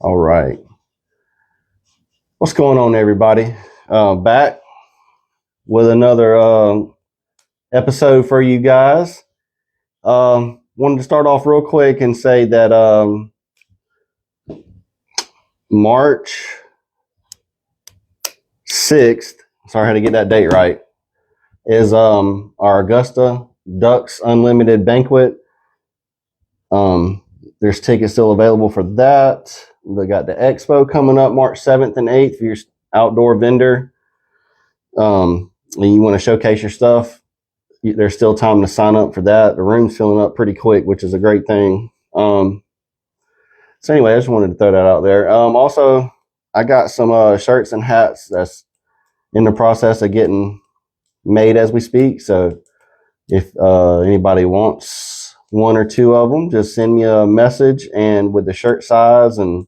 All right. What's going on, everybody? Back with another episode for you guys. Wanted to start off real quick and say that March 6th, sorry, I had to get that date right, is our Augusta Ducks Unlimited Banquet. There's tickets still available for that. They got the expo coming up March 7th and 8th for your outdoor vendor. And you want to showcase your stuff, there's still time to sign up for that. The room's filling up pretty quick, which is a great thing. So anyway, I just wanted to throw that out there. Also, I got some shirts and hats that's in the process of getting made as we speak. So if anybody wants one or two of them, just send me a message and with the shirt size and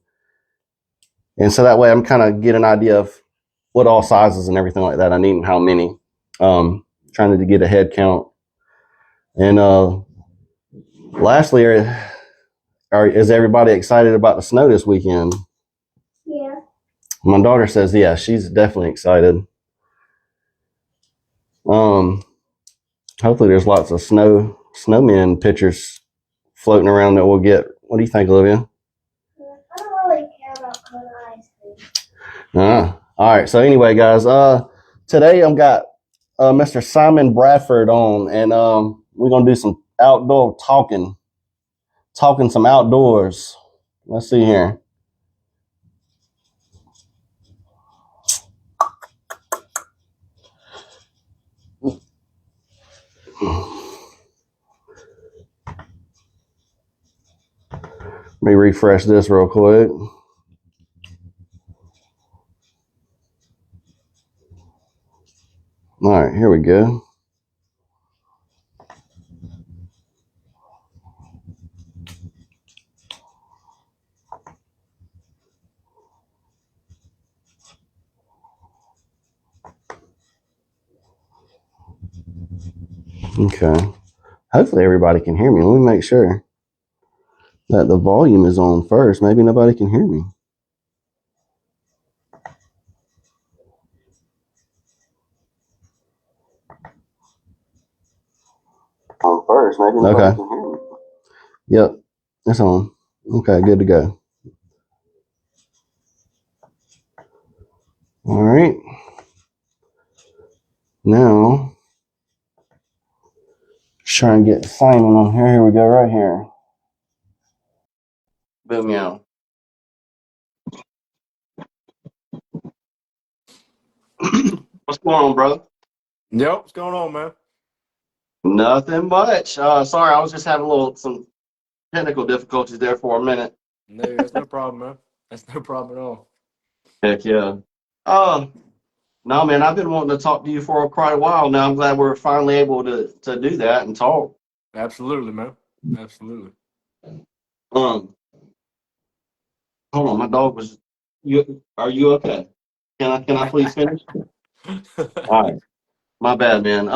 so that way I'm kind of get an idea of what all sizes and everything like that I need and how many. Trying to get a head count. And lastly, is everybody excited about the snow this weekend? Yeah. My daughter says, yeah, she's definitely excited. Hopefully there's lots of snowman pictures floating around that we'll get. What do you think, Olivia? Yeah, I don't really care about cone ice cream. All right. So anyway, guys, today I've got Mr. Simon Bradford on, and we're gonna do some outdoor talking some outdoors. Let's see here. Let me refresh this real quick. All right, here we go. Okay. Hopefully everybody can hear me. Let me make sure that the volume is on first. Maybe nobody can hear me. On first, maybe nobody can hear me. Yep, it's on. Okay, good to go. All right. Now, try and get Simon on here. Here we go, right here. Boom, meow. What's going on, brother? Yep, what's going on, man? Nothing much. Sorry, I was just having some technical difficulties there for a minute. No, that's no problem, man. That's no problem at all. Heck yeah. No, man, I've been wanting to talk to you for quite a while now. I'm glad we're finally able to do that and talk. Absolutely, man. Absolutely. Hold on, my dog was. Are you okay? Can I please finish? All right, my bad, man.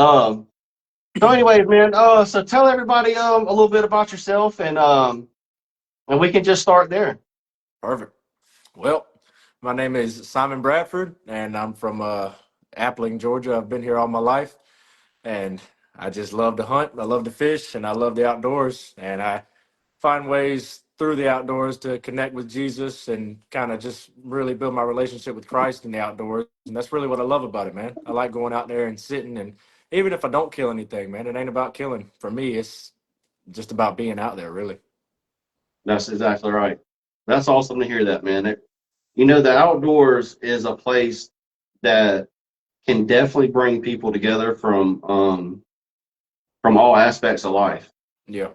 So anyways, man. So tell everybody a little bit about yourself and we can just start there. Perfect. Well, my name is Simon Bradford, and I'm from Appling, Georgia. I've been here all my life, and I just love to hunt. I love to fish, and I love the outdoors. And I find ways through the outdoors to connect with Jesus and kind of just really build my relationship with Christ in the outdoors. And that's really what I love about it, man. I like going out there and sitting, and even if I don't kill anything, man, it ain't about killing. For me, it's just about being out there, really. That's exactly right. That's awesome to hear that, man. The outdoors is a place that can definitely bring people together from all aspects of life. Yeah.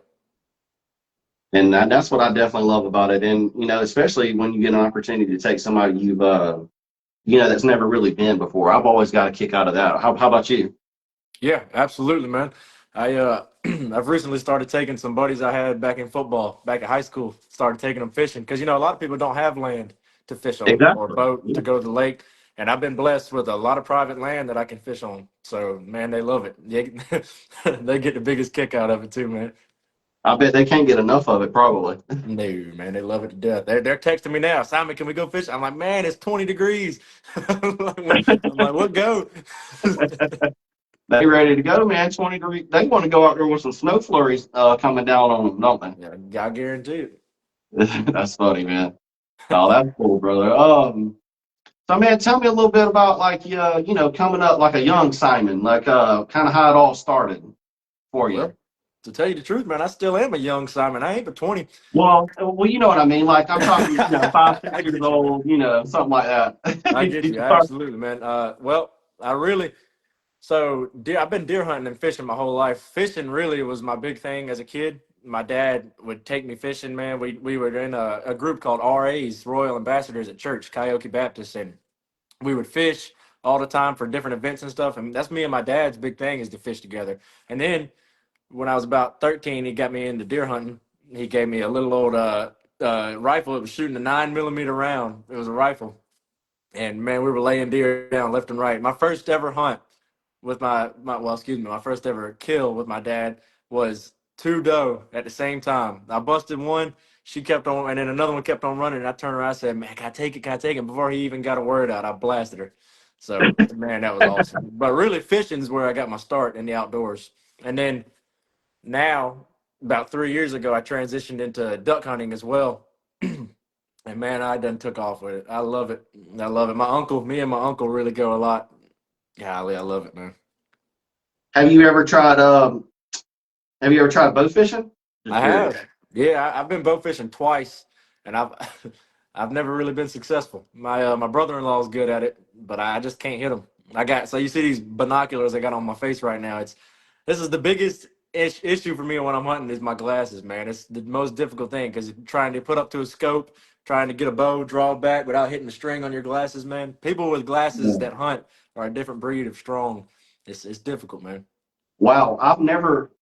And that's what I definitely love about it. And, especially when you get an opportunity to take somebody that's never really been before. I've always got a kick out of that. How about you? Yeah, absolutely, man. I've recently started taking some buddies I had back in football, back in high school, started taking them fishing because, a lot of people don't have land to fish on or Exactly. boat to go to the lake. And I've been blessed with a lot of private land that I can fish on. So, man, they love it. They get the biggest kick out of it too, man. I bet they can't get enough of it, probably. No, man, they love it to death. They're texting me now. Simon, can we go fish? I'm like, man, it's 20 degrees. I'm like, what go? They ready to go, man. 20 degrees. They want to go out there with some snow flurries coming down on them, don't they? Yeah, I guarantee it. That's funny, man. Oh, that's cool, brother. So man, tell me a little bit about like coming up like a young Simon, like kind of how it all started for you. Well, to tell you the truth, man, I still am a young Simon. I ain't but 20. Well, you know what I mean. Like I'm talking, 5, 6 I years get you. old, something like that. I did, get did you. you start? Absolutely, man. Well, I really, so deer, I've been deer hunting and fishing my whole life. Fishing really was my big thing as a kid. My dad would take me fishing, man. We were in a group called RAs, Royal Ambassadors at Church, Coyote Baptist, and we would fish all the time for different events and stuff. And that's me and my dad's big thing is to fish together. And then when I was about 13, he got me into deer hunting. He gave me a little old rifle. It was shooting a 9 millimeter round. It was a rifle. And man, we were laying deer down left and right. My first ever hunt with my first ever kill with my dad was two doe at the same time. I busted one, she kept on, and then another one kept on running. And I turned around, I said, "Man, can I take it? Can I take it?" Before he even got a word out, I blasted her. So man, that was awesome. But really, fishing is where I got my start in the outdoors. And then now, about 3 years ago, I transitioned into duck hunting as well. And man, I done took off with it. I love it. I love it. Me and my uncle really go a lot. Golly, I love it, man. Have you ever tried? Have you ever tried bow fishing? Just I curious. have. Yeah, I've been bow fishing twice, and I've I've never really been successful. My brother-in-law is good at it, but I just can't hit him. So you see these binoculars I got on my face right now. This is the biggest issue for me when I'm hunting is my glasses, man. It's the most difficult thing because trying to put up to a scope, trying to get a bow, draw back without hitting the string on your glasses, man. People with glasses that hunt are a different breed of strong. It's difficult, man. Wow, I've never,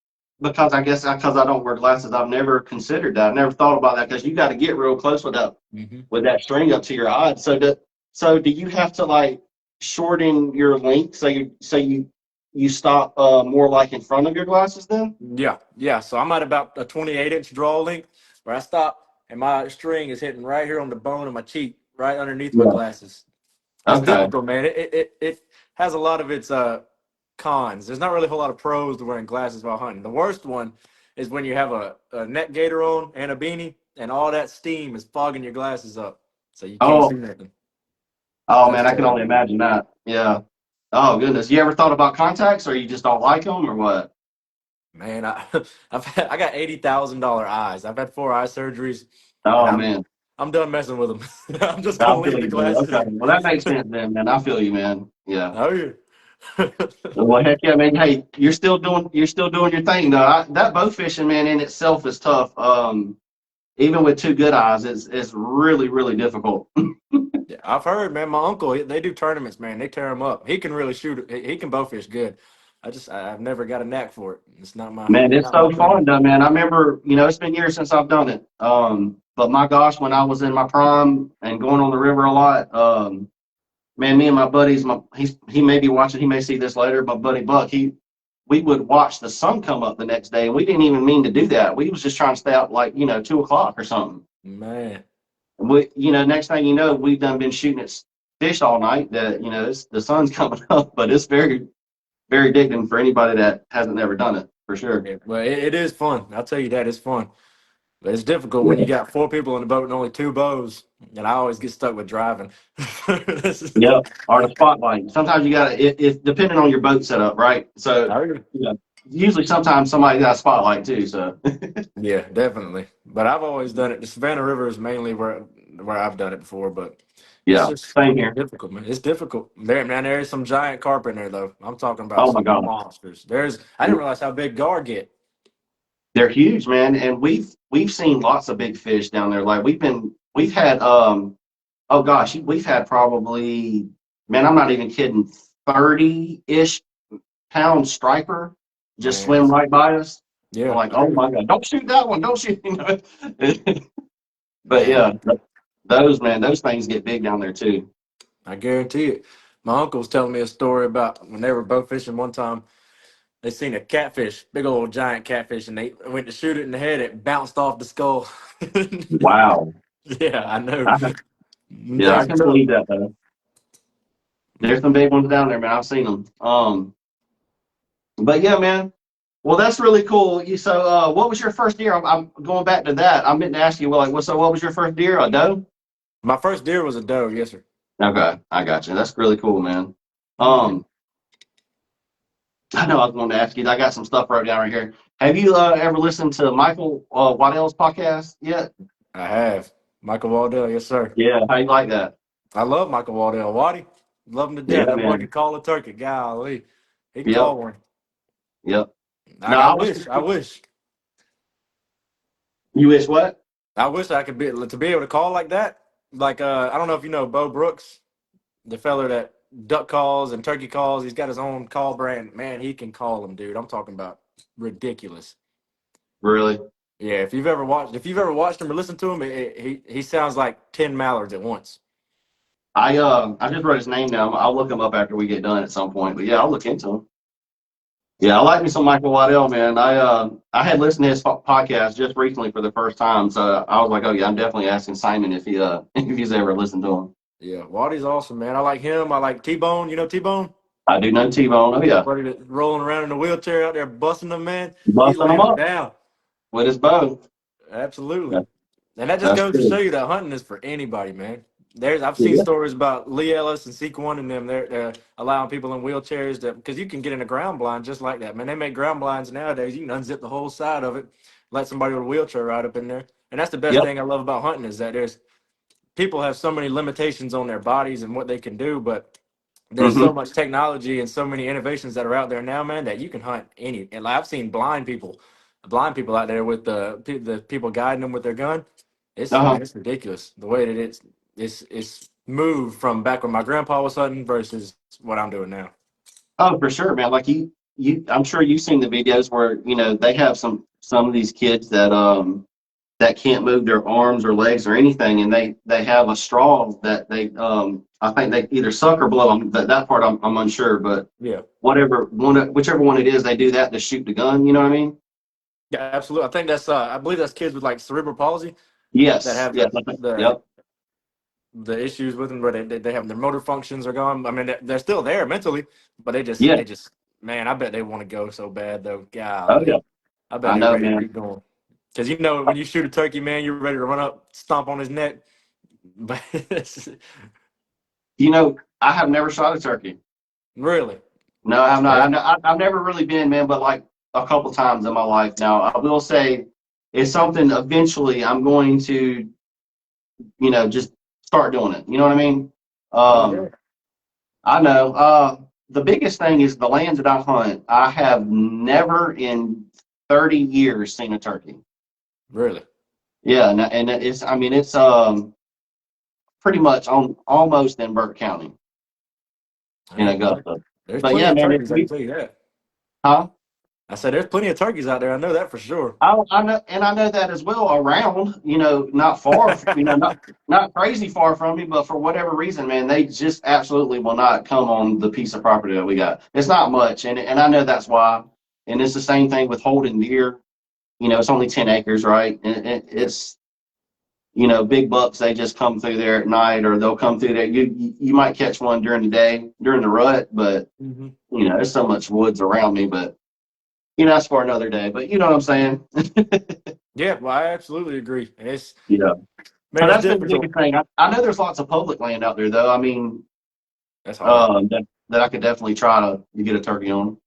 because I guess because I don't wear glasses, I've never considered that. I never thought about that because you got to get real close Hmm. with that string up to your eye. So do you have to like shorten your length so you stop more like in front of your glasses then? Yeah, yeah. So I'm at about a 28-inch draw length where I stop, and my string is hitting right here on the bone of my cheek, right underneath my Yeah. glasses. It's Okay. difficult, man. It has a lot of its cons. There's not really a whole lot of pros to wearing glasses while hunting. The worst one is when you have a neck gaiter on and a beanie, and all that steam is fogging your glasses up, so you can't see Oh, nothing. oh That's man, I can only terrible. imagine that. Yeah. Oh goodness. You ever thought about contacts, or you just don't like them, or what? Man, I got $80,000 eyes. I've had 4 eye surgeries, and Oh I'm man, I'm done messing with them. I'm just I gonna leave feel the you, brother. Okay. glasses. Well, that makes sense then, man. I feel you, man. Yeah. Oh yeah. Well, heck yeah, man. Hey, you're still doing your thing though. That bow fishing, man, in itself is tough. Even with two good eyes, it's really, really difficult. Yeah, I've heard, man. My uncle, they do tournaments, man. They tear him up. He can really shoot. He can bowfish good. I've never got a knack for it. It's Man, it's not my so fun thing. though, man. I remember, it's been years since I've done it. But my gosh, when I was in my prime and going on the river a lot, man, me and my buddies, he may be watching, he may see this later. My buddy Buck, we would watch the sun come up the next day, and we didn't even mean to do that. We was just trying to stay out like 2 o'clock or something. Man, Next thing you know, we've done been shooting at fish all night. That the sun's coming up, but it's very, very addicting for anybody that hasn't ever done it for sure. yeah, well, it is fun. I'll tell you that it's fun, but it's difficult when you Yeah. got 4 people in the boat and only 2 bows, and I always get stuck with driving. This is- Yep. Or the spotlight. Sometimes you gotta if depending on your boat setup, right? So I usually sometimes somebody got a spotlight too. So Yeah, definitely. But I've always done it. The Savannah River is mainly where I've done it before, but yeah, same it's here. difficult, man. It's difficult. There is some giant carp in there though. I'm talking about Oh my some gosh. monsters. I didn't realize how big gar get. They're huge, man. And we've seen lots of big fish down there. Like we've had oh gosh, we've had probably, man, I'm not even kidding, 30-ish pound striper just Man, swim right by us. I'm yeah, like, I oh hear you. my God, don't shoot that one, don't shoot. But yeah, Man, those things get big down there too. I guarantee it. My uncle was telling me a story about when they were boat fishing one time. they seen a catfish, big old giant catfish, and they went to shoot it in the head. It bounced off the skull. Wow. Yeah, I know. I, Them yeah, I things are can tough. believe that though. There's some big ones down there, man. I've seen them. But yeah, man. Well, that's really cool. What was your first deer? I'm going back to that. I meant to ask you, well, like, what was your first deer? A doe? My first deer was a doe. Yes, sir. Okay, I got you. That's really cool, man. Hmm. Um, I know I was going to ask you. I got some stuff wrote down right here. Have you ever listened to Michael Waddell's podcast yet? I have Michael Waddell. Yes, sir. Yeah, how you like that? I love Michael Waddell. Waddy, love him to death. Yeah, That boy can man. call a turkey. Golly, he can Yep, call one. yep. No, I wish. You wish what? I wish I could be able to call like that. Like I don't know if you know Bo Brooks, the feller that duck calls and turkey calls. He's got his own call brand. Man, he can call them, dude. I'm talking about ridiculous. Really? Yeah, if you've ever watched him or listened to him, he sounds like 10 mallards at once. I just wrote his name down. I'll look him up after we get done at some point. But yeah, I'll look into him. Yeah, I like me some Michael Waddell, man. I had listened to his podcast just recently for the first time, so I was like, oh yeah, I'm definitely asking Simon if he if he's ever listened to him. Yeah, Waddy's awesome, man. I like him. I like T-Bone. You know T-Bone? I do know T-Bone. Oh yeah, Buddy that's rolling around in a wheelchair out there busting them, man. He busting him laying them up down. with his bow. Absolutely. That, And that just that's goes to show good. you that hunting is for anybody, man. I've seen Yeah. stories about Lee Ellis and Seek One and them. They're allowing people in wheelchairs because you can get in a ground blind just like that, man. They make ground blinds nowadays. You can unzip the whole side of it, let somebody with a wheelchair ride up in there. And that's the best Yep. thing I love about hunting is that there's people have so many limitations on their bodies and what they can do, but there's Mm-hmm. so much technology and so many innovations that are out there now, man, that you can hunt any. And I've seen blind people out there with the people guiding them with their gun. Uh-huh. It's ridiculous the way that it's moved from back when my grandpa was hunting versus what I'm doing now. Oh, for sure, man. Like I'm sure you've seen the videos where they have some of these kids that can't move their arms or legs or anything, and they have a straw that they I think they either suck or blow them. That part I'm unsure, but Yeah, whichever one it is, they do that to shoot the gun. You know what I mean? yeah, absolutely. I think that's I believe that's kids with like cerebral palsy that Yes. have Yes. the Yep. the issues with them where they have their motor functions are gone. I mean, they're still there mentally, but Yeah. they just man, I bet they want to go so bad though. Oh yeah. Golly, I bet I they're know, ready to man. keep going. Because when you shoot a turkey, man, you're ready to run up, stomp on his neck. But I have never shot a turkey. really, No, I have not. yeah, I've never really been, man, but like a couple times in my life. Now, I will say it's something eventually I'm going to, just start doing it. You know what I mean? oh yeah, Um, I know. The biggest thing is the lands that I hunt. I have never in 30 years seen a turkey. really. Yeah, and I mean, it's pretty much on almost in Burke County in Dang, well, Augusta. there's But plenty yeah, of man, turkeys. I can tell you that. huh? I said there's plenty of turkeys out there. I know that for sure. I know, and I know that as well around, not far, not crazy far from me, but for whatever reason, man, they just absolutely will not come on the piece of property that we got. It's not much, and I know that's why. And it's the same thing with holding deer. It's only 10 acres, right? And Yeah. it's big bucks. They just come through there at night, or they'll come through there. You might catch one during the day during the rut, but Hmm. there's so much woods around me, but that's for another day. But you know what I'm saying? Yeah, well, I absolutely agree. And Yeah. So man, it's that's been the difficult. biggest thing. I know there's lots of public land out there, though. I mean, That's hard. that I could definitely try to get a turkey on.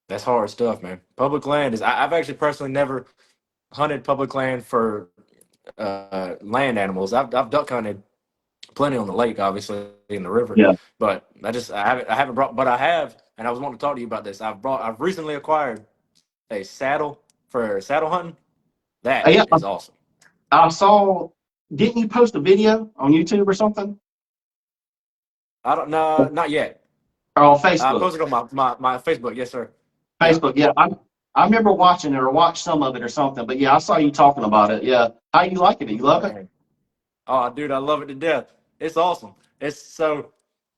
That's hard stuff, man. Public land is. I've actually personally never hunted public land for land animals. I've duck hunted plenty on the lake, obviously in the river, Yeah. but I haven't brought. But I have, and I was wanting to talk to you about this. I've recently acquired a saddle for saddle hunting. That Yeah. is awesome. I saw. Didn't you post a video on YouTube or something? I don't know, not yet. Or on I Facebook? posted on my Facebook. Yes, sir. Yeah. Facebook. Yeah. I remember watching it or watched some of it or something. But yeah, I saw you talking about it. Yeah. How you liking it? You love it? Man. Oh, dude, I love it to death. It's awesome. It's so.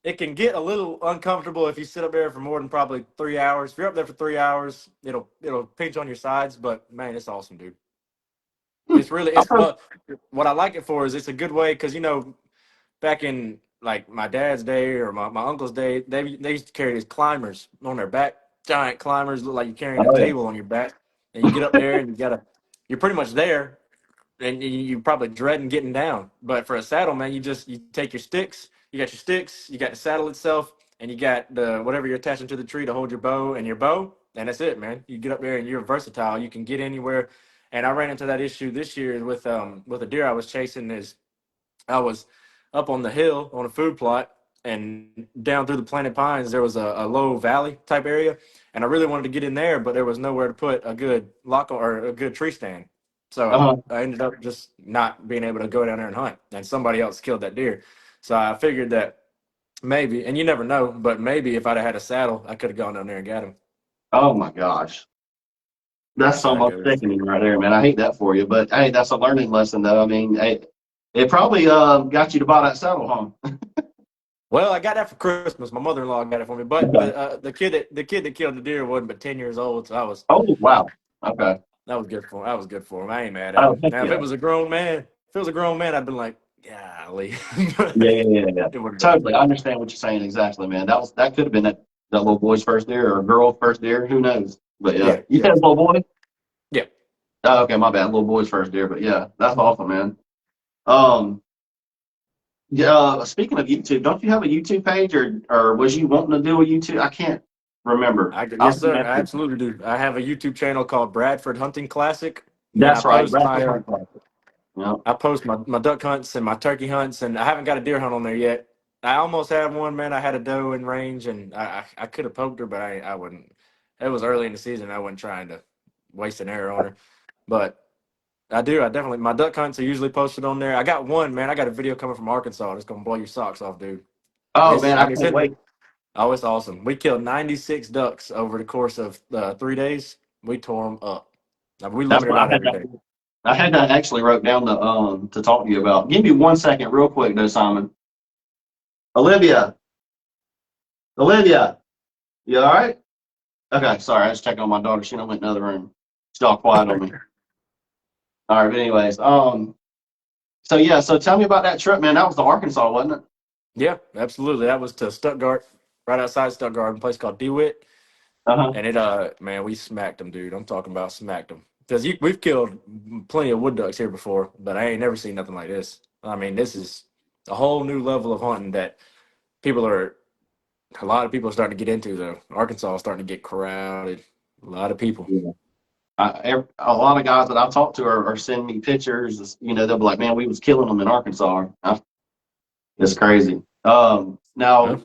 it can get a little uncomfortable if you sit up there for more than probably 3 hours. If you're up there for 3 hours, it'll pinch on your sides. But man, it's awesome, dude. Hmm. It's really I've it's heard- well. What I like it for is it's a good way because back in like my dad's day or my uncle's day, they used to carry these climbers on their back, giant climbers, look like you're carrying a oh yeah. table on your back, and you get up there and you're pretty much there, and you probably dreading getting down. But for a saddle, man, you take your sticks, you got the saddle itself, and you got the whatever you're attaching to the tree to hold your bow and your bow, and that's it, man. You get up there and you're versatile. You can get anywhere. And I ran into that issue this year with a deer I was chasing. Is I was up on the hill on a food plot, and down through the planted pines there was a low valley type area, and I really wanted to get in there, but there was nowhere to put a good lock or a good tree stand. So Uh-huh. I ended up just not being able to go down there and hunt, and somebody else killed that deer. So I figured that maybe, and you never know, but maybe if I'd have had a saddle, I could have gone down there and got him. Oh my gosh. That's That's how it almost goes. sickening right there, man. I hate that for you, but hey, that's a learning lesson, though. I mean, hey, it probably got you to buy that saddle, huh? Well, I got that for Christmas. My mother-in-law got it for me, but Okay. the kid that killed the deer wasn't but 10 years old, so Oh wow. Okay. that was good for him. That was good for him. I ain't mad at Oh him. heck Now, yeah. if it was a grown man, I'd been like, golly, Yeah, but yeah, yeah, yeah. it wouldn't have been as Totally. I bad. understand what you're saying exactly, man. That could have been that little boy's first deer or girl's first deer. Who knows? But yeah. Yeah, You yeah, said little boy? yeah. Oh, okay, my bad. Little boy's first deer, but yeah, that's awesome, man. Um yeah, speaking of YouTube, don't you have a YouTube page or was you wanting to do a YouTube? I can't remember. I was Yes, gonna sir. ask I you. absolutely do. I have a YouTube channel called Bradford Hunting Classic, and That's right. Rapid Hunting Classic. Yeah. I post my duck hunts and my turkey hunts, and I haven't got a deer hunt on there yet. I almost had one, man. I had a doe in range, and I could have poked her, but I wouldn't. It was early in the season. I wasn't trying to waste an arrow on her, but I do. I definitely my duck hunts are usually posted on there. I got one, man. I got a video coming from Arkansas. It's gonna blow your socks off, dude. Oh It's man, I and it's can't in the wait. oh, it's awesome. We killed 96 ducks over the course of 3 days. We tore them up. Now, we That's limited what I out had every that. day. I had that actually wrote down to talk to you about. Give me 1 second, real quick, though, Simon. Olivia, Olivia, you all right? Okay, sorry, I was checking on my daughter. She done went in the other room. She's all quiet on me. All right, but anyways, so yeah, so tell me about that trip, man. That was to Arkansas, wasn't it? Yeah, absolutely. That was to Stuttgart, right outside Stuttgart, a place called DeWitt. Uh-huh. And man, we smacked them, dude. I'm talking about smacked them. Because we've killed plenty of wood ducks here before, but I ain't never seen nothing like this. I mean, this is a whole new level of hunting that people are, a lot of people are starting to get into, though. Arkansas is starting to get crowded. A lot of people. Yeah. A lot of guys that I talk to are sending me pictures. You know, they'll be like, "Man, we was killing them in Arkansas." It's crazy. Huh? Now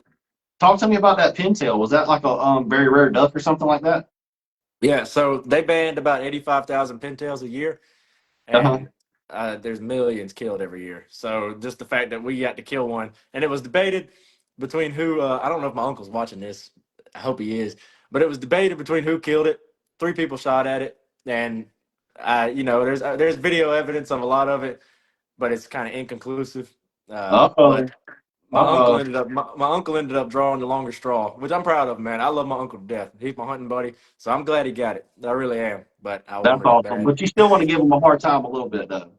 talk to me about that pintail. Was that like a very rare duck or something like that? Yeah, so they banned about 85,000 pintails a year, Uh-huh. and there's millions killed every year. So just the fact that we got to kill one, and it was debated between who. I don't know if my uncle's watching this. I hope he is. But it was debated between who killed it. Three people shot at it, and there's video evidence of a lot of it, but it's kind of inconclusive. But Uh-oh. Uh-oh. my uncle ended up drawing the longer straw, which I'm proud of, man. I love my uncle to death. He's my hunting buddy, so I'm glad he got it. I really am. But I That's wanted it awesome. bad. But you still want to give them a hard time a little bit, though.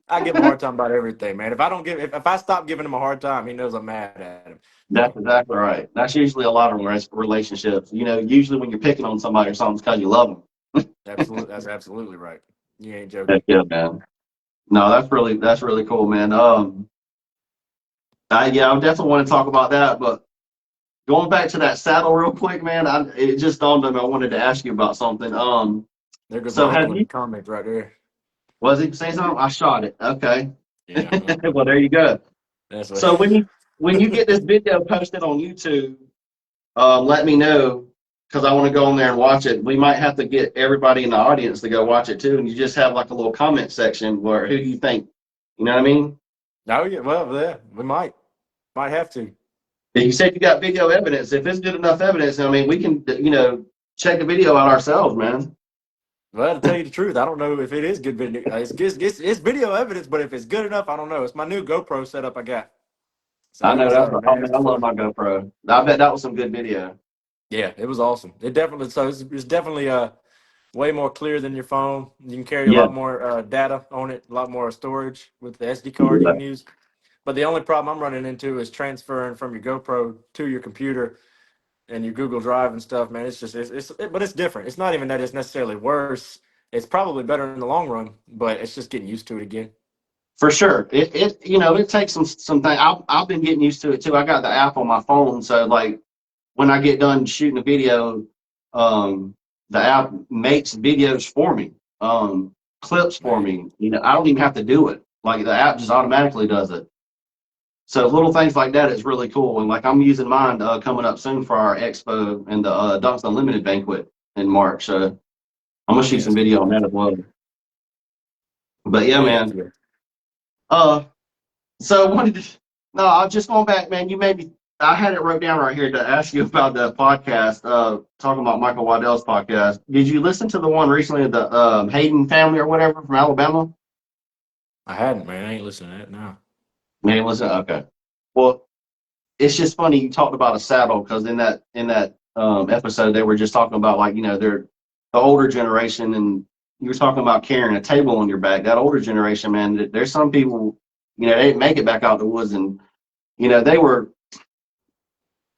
I give him a hard time about everything, man. If I don't give if I stop giving him a hard time, he knows I'm mad at him. That's exactly right. That's usually a lot of relationships. You know, usually when you're picking on somebody or something, it's because you love them. Absolutely, that's absolutely right. You ain't That's joking. good, man. No, that's really cool, man. Yeah, I definitely want to talk about that. But going back to that saddle real quick, man, it just dawned on me. I wanted to ask you about something. There goes So my have uncle in the you? comments right there. Was he saying something? I shot it. Okay. Yeah, Well, there you go. that's what. So when you get this video posted on YouTube, let me know because I want to go on there and watch it. We might have to get everybody in the audience to go watch it too, and you just have like a little comment section where who do you think? You know what I mean? Oh yeah, well, yeah, we might have to. If you said you got video evidence, if it's good enough evidence, I mean, we can check the video out ourselves, man. Well, to tell you the truth, I don't know if it is good video. It's video evidence, but if it's good enough, I don't know. It's my new GoPro setup I got. So I it know was, that's. man, I it mean, was I love fun. my GoPro. I bet that was some good video. Yeah, it was awesome. It definitely, so it's definitely way more clear than your phone. You can carry a Yeah. lot more data on it, a lot more storage with the SD card you Yeah. can use. But the only problem I'm running into is transferring from your GoPro to your computer and your Google Drive and stuff, man. It's just but it's different. It's not even that it's necessarily worse. It's probably better in the long run, but it's just getting used to it again. For sure. It takes some thing. I've been getting used to it too. I got the app on my phone, so like when I get done shooting a video, um, the app makes videos for me, clips for Man, me. I don't even have to do it. Like the app just automatically does it. So little things like that is really cool. And like I'm using mine coming up soon for our expo and the Dunks Unlimited banquet in March. So I'm gonna shoot yeah, some it's gonna be video on that nice. as well. But yeah, Yeah, man. yeah. Uh, so what did? No, I'm just going back, man. You made me. I had it wrote down right here to ask you about the podcast. Talking about Michael Waddell's podcast. Did you listen to the one recently of the Hayden family or whatever from Alabama? I hadn't, man. I ain't listening to that now. Man, listen. Okay. Well, it's just funny you talked about a saddle because in that episode they were just talking about like they're the older generation and you were talking about carrying a table on your back. That older generation, man. There's some people they didn't make it back out the woods and they were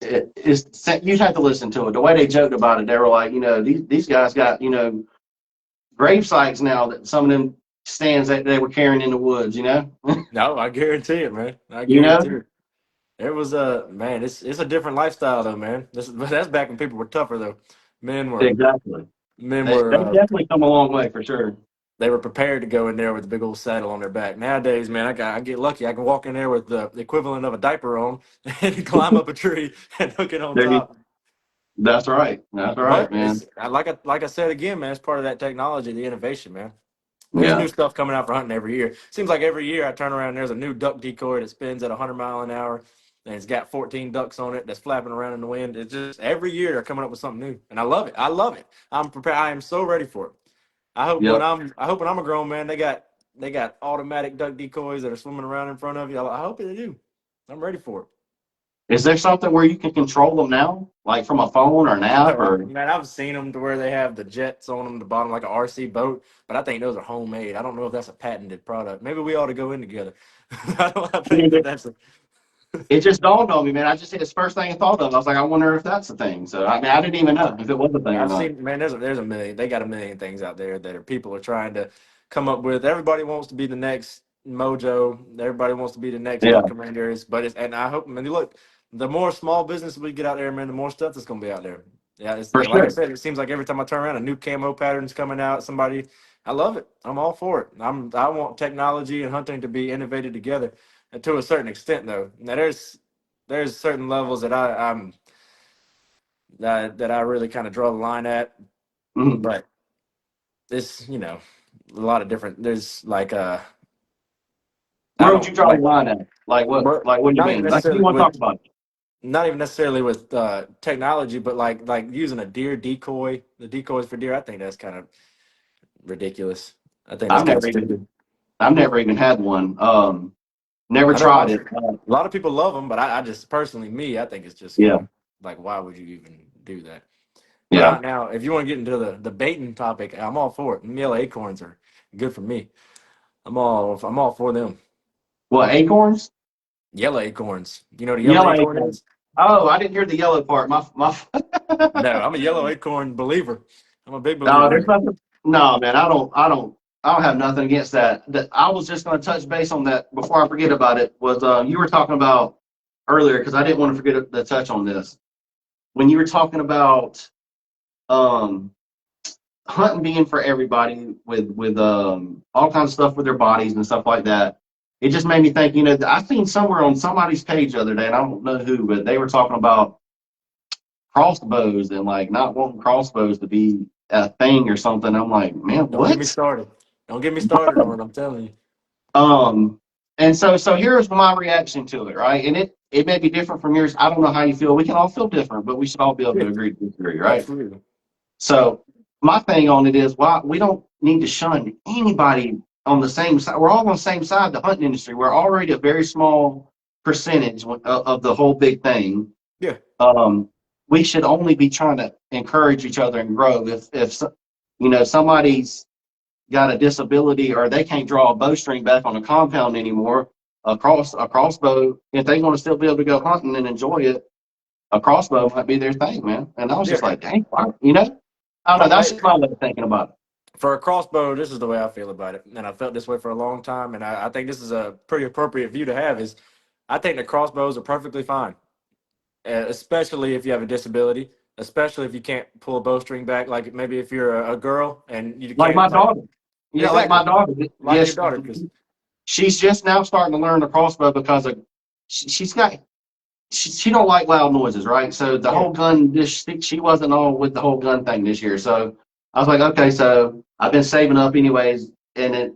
you'd have to listen to it. The way they joked about it, they were like, these guys got, grave sites now that some of them stands that they were carrying in the woods, No, I guarantee it, man. I you know, guarantee it. It was man, it's a different lifestyle though, man. But that's back when people were tougher though. Men were exactly. men They were definitely come a long way for sure. they were prepared to go in there with a big old saddle on their back. Nowadays, man, I get lucky. I can walk in there with the equivalent of a diaper on and climb up a tree and hook it on There you, top. that's right. That's right, But man. like I said again, man, it's part of that technology, the innovation, man. There's Yeah. new stuff coming out for hunting every year. Seems like every year I turn around, there's a new duck decoy that spins at 100 mile an hour, and it's got 14 ducks on it that's flapping around in the wind. It's just every year they're coming up with something new, and I love it. I love it. I'm prepared. I am so ready for it. Yep. I hope when I'm a grown man, they got automatic duck decoys that are swimming around in front of you. I hope they do. I'm ready for it. Is there something where you can control them now, like from a phone or an app No, or? man, I've seen them to where they have the jets on them at the bottom like a RC boat, but I think those are homemade. I don't know if that's a patented product. Maybe we ought to go in together. I think that that's a, It just dawned on me, man. It's the first thing I thought of. I was like, I wonder if that's a thing. So I mean, I didn't even know if it was a thing or I've not. seen, man, there's a million. They got a million things out there that are people are trying to come up with. Everybody wants to be the next Mojo. Everybody wants to be the next Yeah, Duck Commanders. But and I hope, man, look, the more small business we get out there, man, the more stuff that's going to be out there. Yeah, for like I sure. said, it seems like every time I turn around, a new camo pattern's coming out. Somebody, I love it. I'm all for it. I want technology and hunting to be innovated together, and to a certain extent, though. Now there's certain levels that that I really kind of draw the line at, Mhm. but it's a lot of different. There's like I Where would you don't draw the like, line at? Like what? but Like what do you not even mean? Like you necessarily want to talk with about it? not even necessarily with technology, but like using a deer decoy, the decoys for deer. I think that's kind of ridiculous. I think that's I've kind of never even stupid. I've never even had one. Never I know tried it. a lot of people love them, but I just personally, me, I think it's just kind Yeah, of like, why would you even do that? But yeah. now, if you want to get into the baiting topic, I'm all for it. Yellow acorns are good for me. I'm all for them. What acorns? Yellow acorns. You know what a yellow Yellow acorn acorns. is? Oh, I didn't hear the yellow part. My. No, I'm a yellow acorn believer. I'm a big No, believer in there's it. nothing. No, man. I don't have nothing against that. I was just going to touch base on that before I forget about it. Was you were talking about earlier because I didn't want to forget to touch on this when you were talking about um hunting being for everybody with all kinds of stuff with their bodies and stuff like that. It just made me think, I seen somewhere on somebody's page the other day, and I don't know who, but they were talking about crossbows and like not wanting crossbows to be a thing or something. I'm like, man, Don't get me what? started. Don't get me started on it. I'm telling you. Um, and so here's my reaction to it, right? And it may be different from yours. I don't know how you feel. We can all feel different, but we should all be able Yeah, to agree to disagree, right? absolutely. So my thing on it is why we don't need to shun anybody on the same side. We're all on the same side of the hunting industry. We're already a very small. percentage of the whole big thing, Yeah. we should only be trying to encourage each other and grow. If somebody's got a disability or they can't draw a bowstring back on a compound anymore, a crossbow, if they want to still be able to go hunting and enjoy it, a crossbow might be their thing, man. And I was just Yeah. like, dang, I don't know. That's Hey, just my way of thinking about it. for a crossbow, this is the way I feel about it, and I felt this way for a long time. And I think this is a pretty appropriate view to have. Is I think the crossbows are perfectly fine, especially if you have a disability, especially if you can't pull a bowstring back. Like maybe if you're a girl and you Like can't, my like daughter. Yeah, like my exactly daughter. like your Yes, daughter, because she's just now starting to learn the crossbow because she's got she don't like loud noises, right? So the yeah, whole gun, she wasn't on with the whole gun thing this year. So I was like, okay, so I've been saving up anyways, and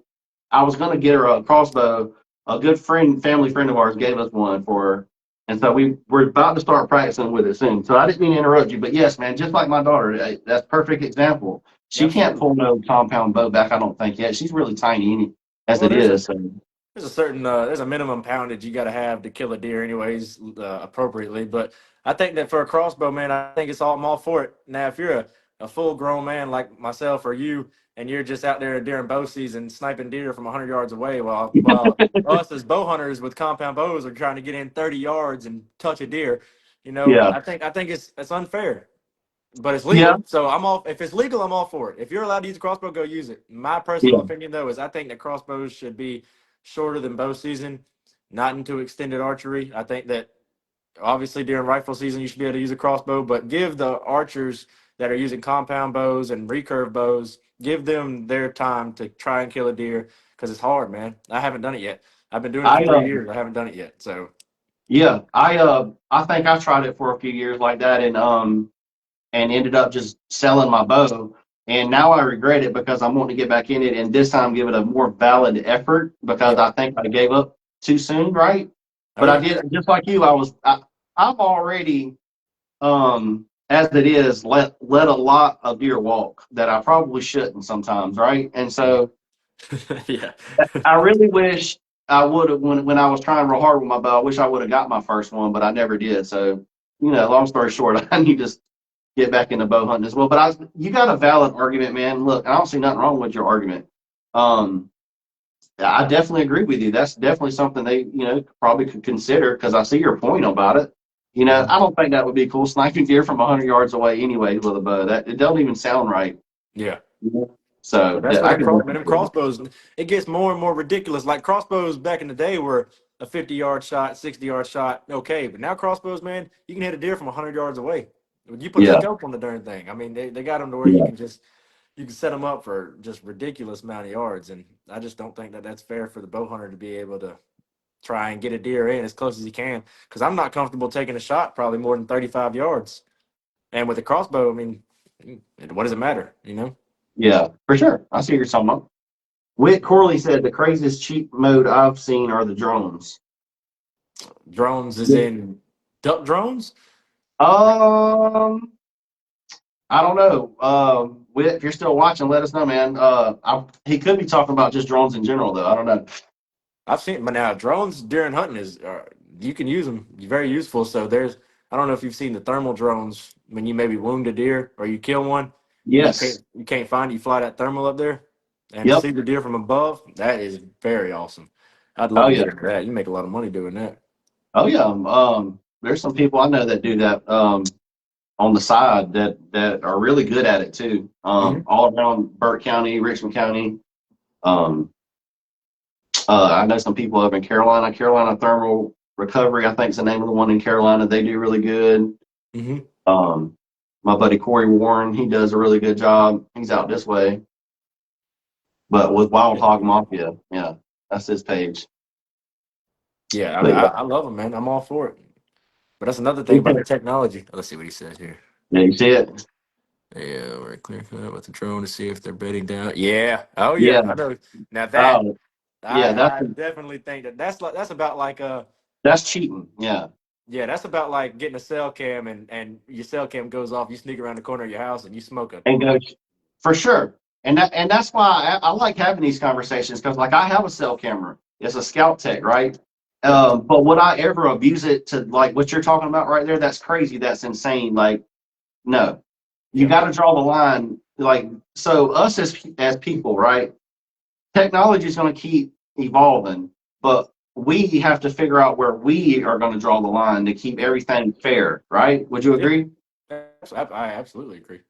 I was gonna get her a crossbow. A good family friend of ours gave us one for her, and so we're about to start practicing with it soon. So I didn't mean to interrupt you, but yes, man, just like my daughter, that's perfect example. She can't absolutely. pull no compound bow back, I don't think yet. She's really tiny as Well, it is. So there's a certain there's a minimum poundage you got to have to kill a deer, anyways, appropriately. But I think that for a crossbow, man, I think I'm all for it. Now, if you're a full grown man like myself or you, and you're just out there during bow season sniping deer from 100 yards away, while us as bow hunters with compound bows are trying to get in 30 yards and touch a deer, yeah, I think it's unfair. But it's yeah, legal, so I'm all. If it's legal, I'm all for it. If you're allowed to use a crossbow, go use it. My personal yeah. opinion, though, is I think that crossbows should be shorter than bow season, not into extended archery. I think that obviously during rifle season you should be able to use a crossbow, but give the archers that are using compound bows and recurve bows, give them their time to try and kill a deer because it's hard, man. I haven't done it yet. I've been doing it for I 3 years. I haven't done it yet. So Yeah, I think I tried it for a few years like that and ended up just selling my bow. And now I regret it because I'm wanting to get back in it and this time give it a more valid effort because yeah. I think I gave up too soon, right? Oh But I yeah. did just like you, I've already as it is let a lot of deer walk that I probably shouldn't sometimes, right? And so Yeah. I really wish I would have when I was trying real hard with my bow. I wish I would have got my first one, but I never did. So, long story short, I need to get back into bow hunting as well. But you got a valid argument, man. Look, I don't see nothing wrong with your argument. Um, I definitely agree with you. That's definitely something they, probably could consider because I see your point about it. Mhm. I don't think that would be cool sniping deer from 100 yards away anyway with a bow. That it don't even sound right. Yeah. So But that's where I them, could man, them definitely. crossbows, it gets more and more ridiculous. Like crossbows back in the day were a 50-yard shot, 60-yard shot, okay. But now crossbows, man, you can hit a deer from 100 yards away. When you put a Yeah, scope on the darn thing, I mean, they got them to where yeah, you can set them up for just ridiculous amount of yards. And I just don't think that that's fair for the bow hunter to be able to try and get a deer in as close as he can. Because I'm not comfortable taking a shot probably more than 35 yards. And with a crossbow, I mean, what does it matter, yeah, for sure. I see what you're talking about. Whit Corley said the craziest cheat mode I've seen are the drones. Drones is Yeah. in duck drones. Um, I don't know. Whit, if you're still watching, let us know, man. He could be talking about just drones in general, though. I don't know. I've seen, but now drones during hunting is you can use them. Very useful. So there's, I don't know if you've seen the thermal drones when you maybe wound a deer or you kill one and Yes. you can't find it. You fly that thermal up there and to Yep. see the deer from above. That is very awesome. I'd love Oh to yeah. get into that. You make a lot of money doing that. Oh yeah. There's some people I know that do that on the side that are really good at it too. Hmm. All around Burke County, Richmond County. Um, I know some people up in Carolina. Carolina Thermal Recovery, I think is the name of the one in Carolina. They do really good. Hmm. Um, my buddy Corey Warren, he does a really good job. He's out this way, but with Wild Hog Mafia, yeah, that's his page. Yeah, I mean, But yeah, I love them, man. I'm all for it. But that's another thing about the technology. Let's see what he says here. yeah, you see it? Yeah, we're clear cut with the drone to see if they're bedding down. Yeah. Oh Yeah. yeah. I know. Now that Oh, I yeah. I definitely think that that's about like That's cheating. Yeah, yeah, that's about like getting a cell cam and your cell cam goes off, you sneak around the corner of your house and you smoke a and go for sure. And that's why I like having these conversations because like I have a cell camera. It's a Scout Tech, right? Yep. But would I ever abuse it to like what you're talking about right there? That's crazy. That's insane. Like, no, you Yeah. got to draw the line. Like, so us as people, right? Technology is going to keep evolving, but we have to figure out where we are going to draw the line to keep everything fair, right? Would you Yeah. agree? I absolutely agree.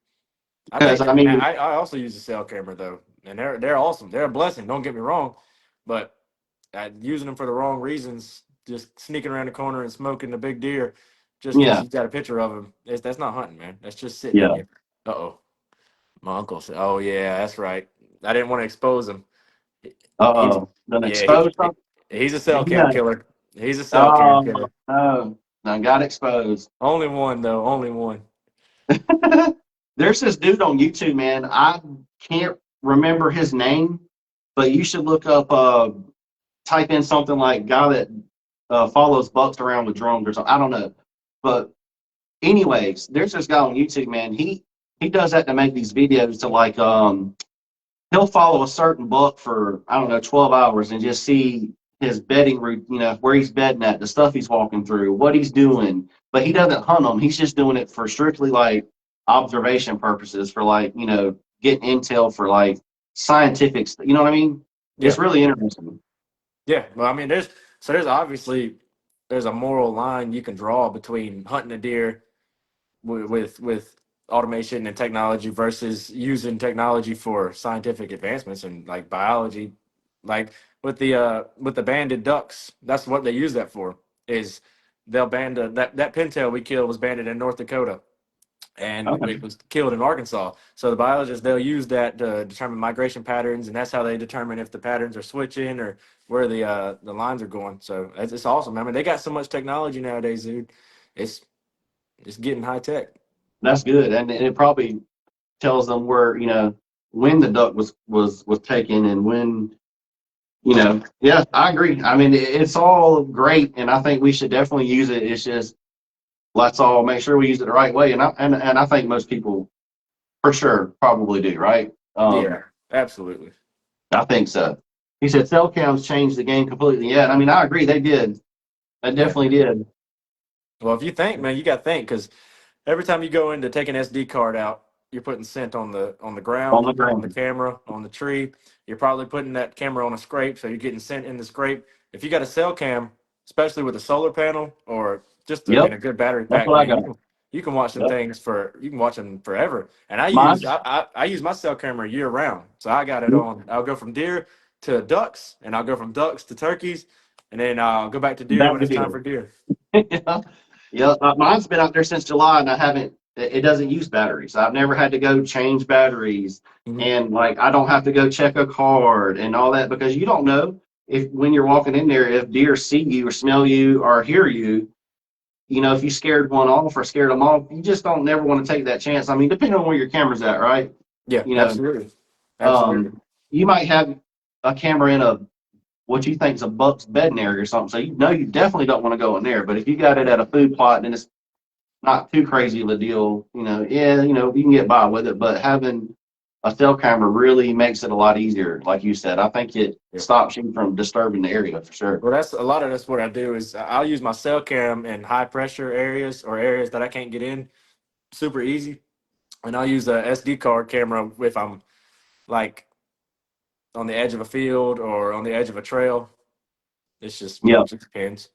I Because think, I and mean, I also use a cell camera though, and they're awesome. They're a blessing. Don't get me wrong, but using them for the wrong reasons, just sneaking around the corner and smoking the big deer, just because yeah, you got a picture of him, that's not hunting, man. That's just sitting in yeah. you. Uh oh, my uncle said, "Oh yeah, that's right. I didn't want to expose him. He's Then yeah, expose something. he's a cell cam Yeah. killer. He's a cell cam Oh killer. no, I got exposed. Only one though. Only one. There's this dude on YouTube, man. I can't remember his name, but you should look up. Type in something like guy that follows bucks around with drones or something. I don't know, but anyways, there's this guy on YouTube, man. He does that to make these videos to like he'll follow a certain buck for I don't know 12 hours and just see his bedding route, you know, where he's bedding at, the stuff he's walking through, what he's doing. But he doesn't hunt them. He's just doing it for strictly like observation purposes, for like you know getting intel for like scientific. You know what I mean? It's Yeah. really interesting. Yeah. Well, I mean, there's obviously there's a moral line you can draw between hunting a deer with automation and technology versus using technology for scientific advancements and like biology, like with the banded ducks. That's what they use that for. Is they'll band that pintail we killed was banded in North Dakota, and Okay. it was killed in Arkansas. So the biologists they'll use that to determine migration patterns, and that's how they determine if the patterns are switching or where the lines are going. So it's awesome. I mean, they got so much technology nowadays, dude. It's it's getting high tech. That's good, and it probably tells them where you know when the duck was taken and when you know. Yeah, I agree. I mean, it's all great, and I think we should definitely use it. It's just let's all make sure we use it the right way, and I think most people for sure probably do, right? Yeah, absolutely. I think so. He said cell cams changed the game completely. Yeah, and I mean I agree. They did. They Yeah. definitely did. Well, if you think, man, you got to think because every time you go in to take an SD card out, you're putting scent on the On ground, the on the ground. camera, on the tree. You're probably putting that camera on a scrape, so you're getting scent in the scrape. If you got a cell cam, especially with a solar panel or just in Yep, a good battery that's pack, what I man, got. you can watch them Yep. things for you can watch them forever. And Mine. I use my cell camera year round, so I got it on. I'll go from deer to ducks, and I'll go from ducks to turkeys, and then I'll go back to deer Back when to it's time deal. for deer. Yeah, yeah. Mine's been out there since July, and I haven't. It doesn't use batteries. I've never had to go change batteries, Mhm. and like I don't have to go check a card and all that because you don't know if when you're walking in there if deer see you or smell you or hear you. You know, if you scared one off or scared them off, you just don't never want to take that chance. I mean, depending on where your camera's at, right? Yeah, You know, absolutely, absolutely. um, you might have a camera in a what you think is a buck's bedding area or something. So you know you definitely don't want to go in there. But if you got it at a food plot and it's not too crazy of a deal, you know, yeah, you know, you can get by with it. But having a cell camera really makes it a lot easier, like you said. I think it Yeah. stops you from disturbing the area for sure. Well, that's what I do is I'll use my cell cam in high pressure areas or areas that I can't get in super easy, and I'll use a SD card camera if I'm like on the edge of a field or on the edge of a trail. Yep, It just depends.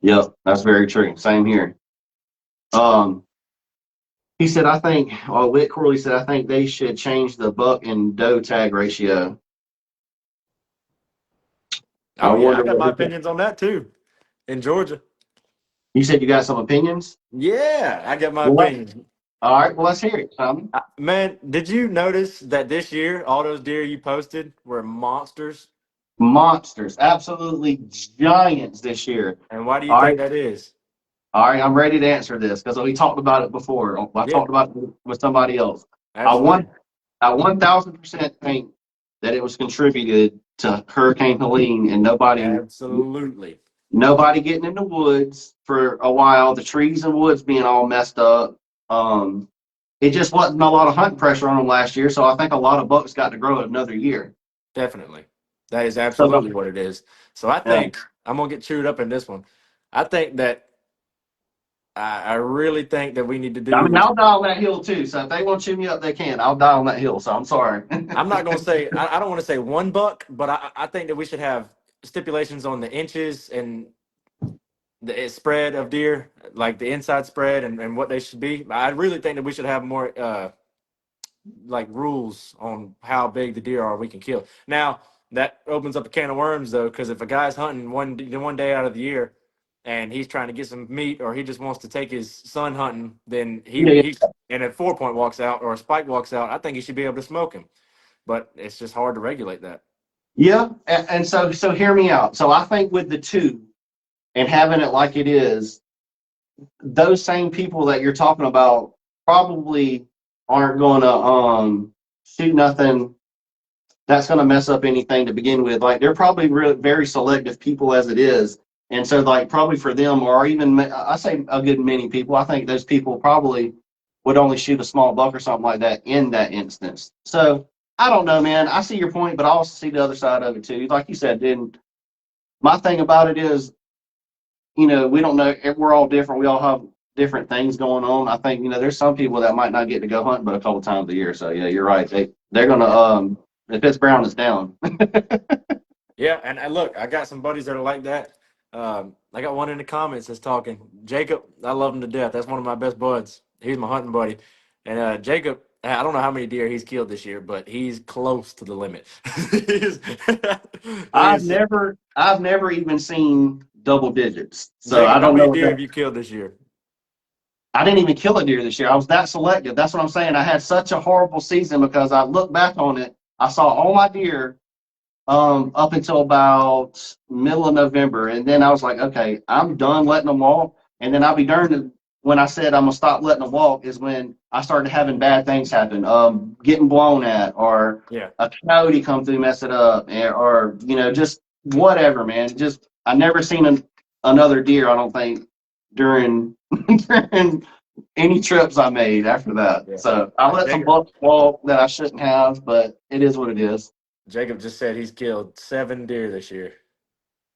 yep, that's very true. Same here. Um, he said, I think, well, Whit Corley said, I think they should change the buck and doe tag ratio. I Oh yeah, I wonder got what my he said. opinions on that too in Georgia. You said you got some opinions? Yeah, I got my Well, opinions. all right, well, let's hear it, Tommy. Man, did you notice that this year all those deer you posted were monsters? Monsters, absolutely giants this year. And why do you All think right, that is? all right, I'm ready to answer this because we talked about it before. I Yeah, talked about it with somebody else. I absolutely, want, I 1000% think that it was contributed to Hurricane Helene and absolutely. nobody getting in the woods for a while. The trees and woods being all messed up. Um, it just wasn't a lot of hunting pressure on them last year, so I think a lot of bucks got to grow another year. Definitely. That is So, absolutely what it is. So I yeah, think I'm gonna get chewed up in this one. I think that I really think that we need to I mean, do. I'll die on that hill too. So if they want to chew me up, they can. I'll die on that hill. So I'm sorry. I'm not gonna say I don't want to say 1 buck, but I think that we should have stipulations on the inches and the spread of deer, like the inside spread and what they should be. I really think that we should have more like rules on how big the deer are we can kill. Now that opens up a can of worms though, because if a guy's hunting one day out of the year and he's trying to get some meat, or he just wants to take his son hunting, then Yeah, he and if 4 Point walks out or a Spike walks out, I think he should be able to smoke him. But it's just hard to regulate that. yeah. And so hear me out. So I think with the two and having it like it is, those same people that you're talking about probably aren't going to shoot nothing that's going to mess up anything to begin with. Like they're probably very selective people as it is, and so like probably for them, or even I say a good many people, I think those people probably would only shoot a small buck or something like that in that instance. So I don't know, man. I see your point, but I also see the other side of it too. Like you said, then my thing about it is, we don't know. We're all different. We all have different things going on. I think there's some people that might not get to go hunting but a couple times a year. So yeah, you're right. They're gonna if it's brown, it's down. Yeah, and look, I got some buddies that are like that. I got one in the comments that's talking. Jacob, I love him to death. That's one of my best buds. He's my hunting buddy. And Jacob, I don't know how many deer he's killed this year, but he's close to the limit. he's, I've he's never I've never even seen double digits. So I Jacob, how don't know many what deer that. have you killed this year? I didn't even kill a deer this year. I was that selective. That's what I'm saying. I had such a horrible season because I look back on it. I saw all my deer up until about middle of November. And then I was like, okay, I'm done letting them walk. And then I'll be darned if when I said I'm gonna stop letting them walk is when I started having bad things happen, getting blown at, or Yeah. a coyote come through mess it up, or just whatever, man. Just I never seen another deer. I don't think during during any trips I made after that. Yeah. So I let some Jacob, bucks walk that I shouldn't have, but it is what it is. Jacob just said he's killed 7 deer this year.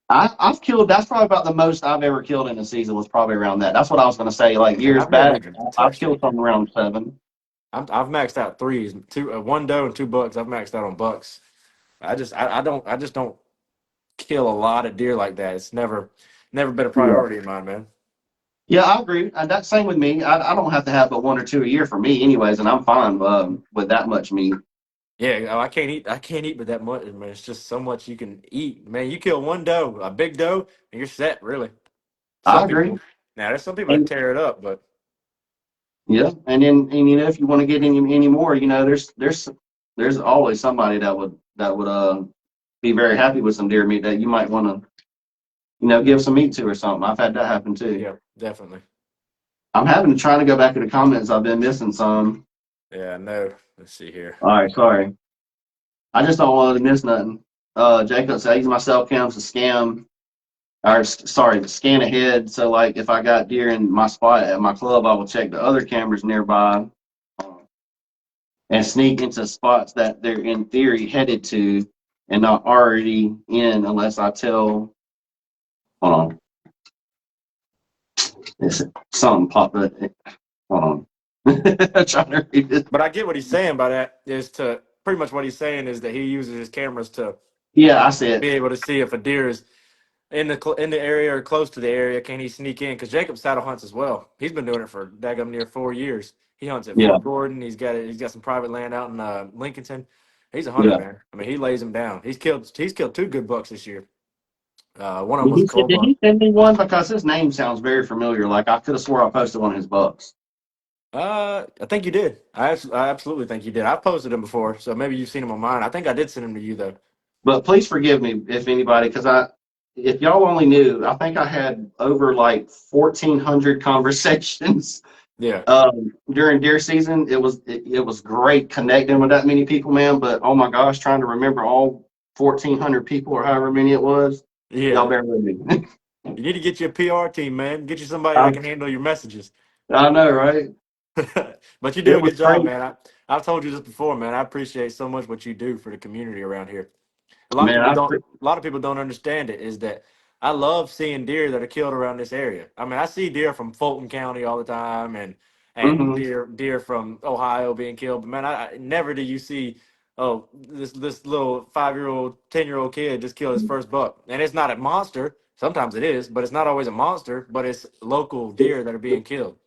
I've killed. That's probably about the most I've ever killed in a season. Was probably around that. That's what I was going to say. Like And years I've never back, even I've touched killed anything. something around 7. I've maxed out threes, one doe and 2 bucks. I've maxed out on bucks. I just don't kill a lot of deer like that. It's never been a Yeah, priority of mine, man. yeah, I agree. And that's same with me. I don't have to have but 1 or 2 a year for me, anyways, and I'm fine with that much meat. Yeah, I can't eat with that much, man. It's just so much you can eat, man. You kill one doe, a big doe, and you're set, really. I Some agree. people, now there's some people that And tear it up, but yeah, and then if you want to get any more, there's always somebody that would be very happy with some deer meat that you might want to give some meat to or something. I've had that happen too. yeah, definitely. I'm having to try to go back to the comments. I've been missing some. Yeah, no. Let's see here. All right, sorry. I just don't want to miss nothing. Jacob said I use my cell cams to scam, or sorry, to scan ahead. So like if I got deer in my spot at my club, I will check the other cameras nearby and sneak into spots that they're in theory headed to and not already in unless I tell. Hold on, it's something popped up. Hold on. I'm trying to read it. But I get what he's saying by that is to pretty much what he's saying is that he uses his cameras to Yeah, I see it. be able to see if a deer is in the area or close to the area. Can he sneak in? Because Jacob saddle hunts as well. He's been doing it for daggum near 4 years. He hunts at Yeah, Fort Gordon. He's got some private land out in Lincolnton. He's a hunter, yeah. man. I mean, he lays them down. He's killed 2 good bucks this year. One of them Did was a he, cold did buck. he send me one? Because his name sounds very familiar. Like I could have swore I posted one of his bucks. I think you did. I absolutely think you did. I've posted him before, so maybe you've seen him on mine. I think I did send him to you though. But please forgive me if anybody, because if y'all only knew, I think I had over like 1,400 conversations Yeah, during deer season. It was great connecting with that many people, man. But oh my gosh, trying to remember all 1,400 people or however many it was, y'all yeah. bear with me. You need to get you a PR team, man. Get you somebody I, that can handle your messages. I know, right? But you do It a was good job, crazy, man. I've told you this before, man. I appreciate so much what you do for the community around here. man. A lot of people don't understand it. Is that I love seeing deer that are killed around this area. I mean, I see deer from Fulton County all the time, and Hmm. deer from Ohio being killed. But man, I never do you see, oh, this little 5-year-old, 10-year-old kid just killed his first buck, and it's not a monster. Sometimes it is, but it's not always a monster. But it's local deer that are being killed.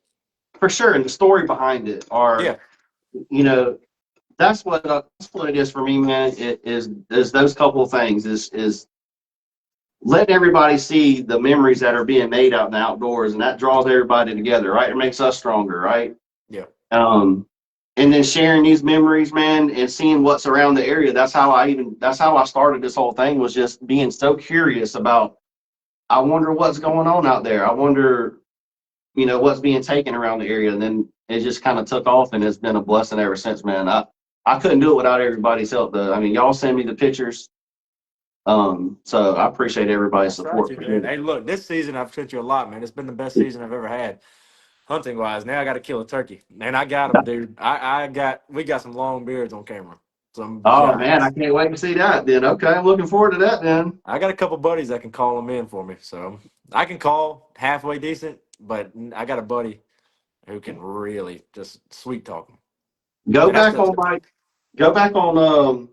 For sure, and the story behind it are, Yeah, you know, that's what it is for me, man. It is those couple of things is letting everybody see the memories that are being made out in the outdoors, and that draws everybody together, right? It makes us stronger, right? yeah, Um, and then sharing these memories, man, and seeing what's around the area. That's how I started this whole thing, was just being so curious about. I wonder what's going on out there. I wonder, what's being taken around the area, and then it just kind of took off, and it's been a blessing ever since, man. I couldn't do it without everybody's help, though. I mean, y'all send me the pictures, so I appreciate everybody's I try support to, for man. sure. Hey, look, this season I've sent you a lot, man. It's been the best season I've ever had. Hunting wise, now I got to kill a turkey, and I got them, dude. We got some long beards on camera, some Oh man, I giants. can't wait to see that. Then okay, I'm looking forward to that. Then I got a couple buddies that can call them in for me, so I can call halfway decent, but I got a buddy who can really just sweet talk them, go and that's back the on my go back on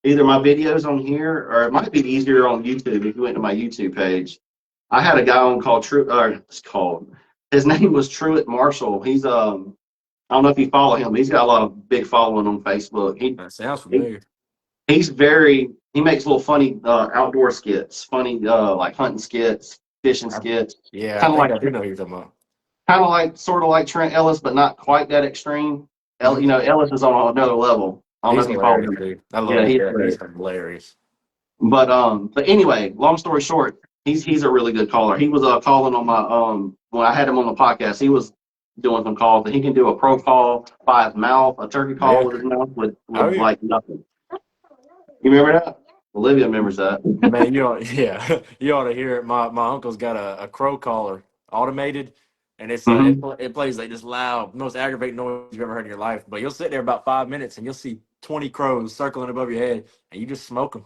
either my videos on here, or it might be easier on YouTube if you went to my YouTube page. I had a guy on called True, or it's called. His name was Truett Marshall. He's I don't know if you follow him. He's got a lot of big following on Facebook. that sounds He familiar. he makes little funny outdoor skits, funny like hunting skits, fishing I, skits, yeah, I kind of think like I do know who you're talking about. sort of like Trent Ellis, but not quite that extreme. Mhm. Ellis is on another level. I don't know He's if you follow hilarious, him. dude. I love Yeah, that he's guy. He's great. hilarious. But anyway, long story short, he's a really good caller. He was calling on my when I had him on the podcast. He was doing some calls, and he can do a pro call by his mouth, a turkey call Yeah. with his mouth Oh with yeah. like nothing. You remember that? Olivia remembers that. Man, yeah, you ought to hear it. My uncle's got a crow caller automated, and Hmm. it plays like this loud, most aggravating noise you've ever heard in your life. But you'll sit there about 5 minutes and you'll see 20 crows circling above your head, and you just smoke them.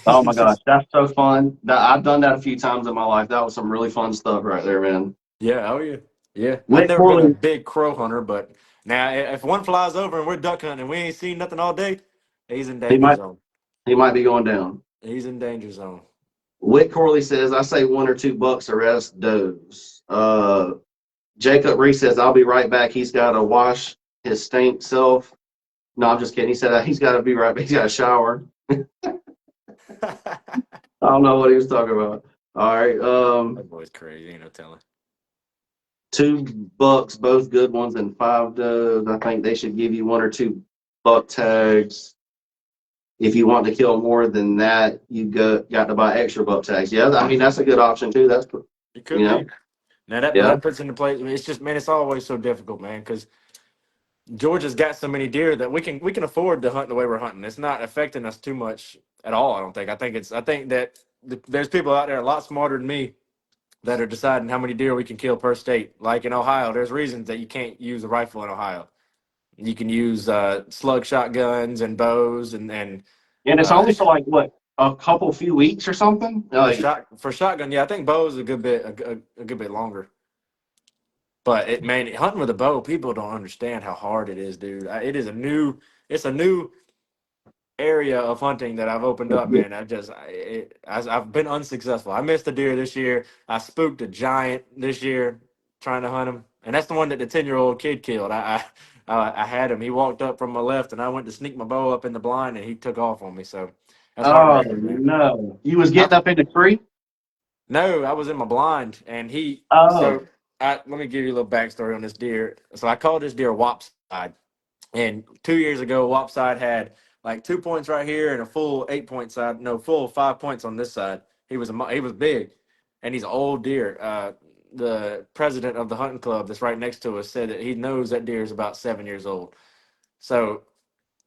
Oh my gosh, that's so fun. I've done that a few times in my life. That was some really fun stuff right there, man. Yeah, oh yeah, yeah. I've Whit never been a Corley, big crow hunter, but now if one flies over and we're duck hunting and we ain't seen nothing all day, he's in he danger might zone. he might be going down. He's in danger zone. Whit Corley says, I say 1 or 2 bucks arrest does. Jacob Reese says, I'll be right back. He's got to wash his stink self. No, I'm just kidding. He said he's got to be right back. He's got to shower. I don't know what he was talking about. All right. That boy's crazy. Ain't no telling. 2 bucks, both good ones, and 5 does. I think they should give you 1 or 2 buck tags. If you want to kill more than that, you got to buy extra buck tags. Yeah, I mean that's a good option too. That's It you could know, be. Now that but yeah. that puts into place. I mean, it's just man, it's always so difficult, man, because Georgia's got so many deer that we can afford to hunt the way we're hunting. It's not affecting us too much at all. I don't think. I think that there's people out there a lot smarter than me that are deciding how many deer we can kill per state. Like in Ohio, there's reasons that you can't use a rifle in Ohio. You can use slug shotguns and bows and And it's uh, only for like what, a couple few weeks or something. Like, for shotgun. Yeah, I think bows a good bit a good bit longer. But man, hunting with a bow, people don't understand how hard it is, dude. It's a new area of hunting that I've opened up, man. I've been unsuccessful. I missed a deer this year. I spooked a giant this year trying to hunt him, and that's the one that the 10-year-old kid killed. I had him. He walked up from my left, and I went to sneak my bow up in the blind, and he took off on me. So that's oh heartbreaking, man. no, you was I, getting up in the tree. no, I was in my blind, and he. Oh, So let me give you a little backstory on this deer. So I called this deer Wopside. And 2 years ago, Wopside had like 2 points right here and a full 8 point side. No, full 5 points on this side. He was big, and he's an old deer. The president of the hunting club that's right next to us said that he knows that deer is about 7 years old. So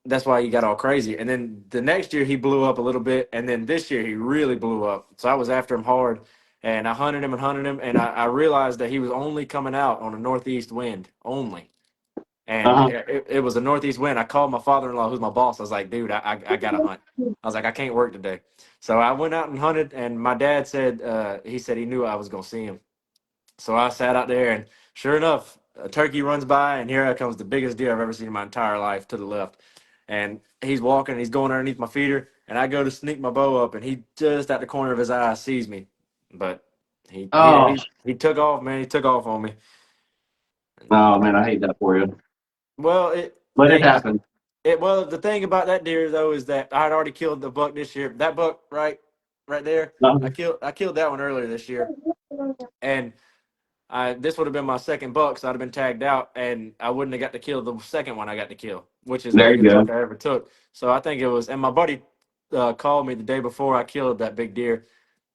that's why he got all crazy. And then the next year he blew up a little bit, and then this year he really blew up. So I was after him hard, and I hunted him, and I realized that he was only coming out on a northeast wind only, and uh-huh. it was a northeast wind. I called my father-in-law, who's my boss. I was like, dude, I got to hunt. I was like, I can't work today. So I went out and hunted, and my dad said he said he knew I was gonna see him. So I sat out there, and sure enough, a turkey runs by, and here comes the biggest deer I've ever seen in my entire life to the left. And he's walking, and he's going underneath my feeder, and I go to sneak my bow up, and he just at the corner of his eye sees me, but he he Oh, he, he took off, man. He took off on me. oh man, I hate that for you. Well, But it hey, happened. well, the thing about that deer though is that I had already killed the buck this year. That buck right there, Uh, I killed that one earlier this year, and this would have been my second buck, so I'd have been tagged out, and I wouldn't have got to kill the second one I got to kill, which is the there you biggest buck go. I ever took. So I think it was, and my buddy called me the day before I killed that big deer,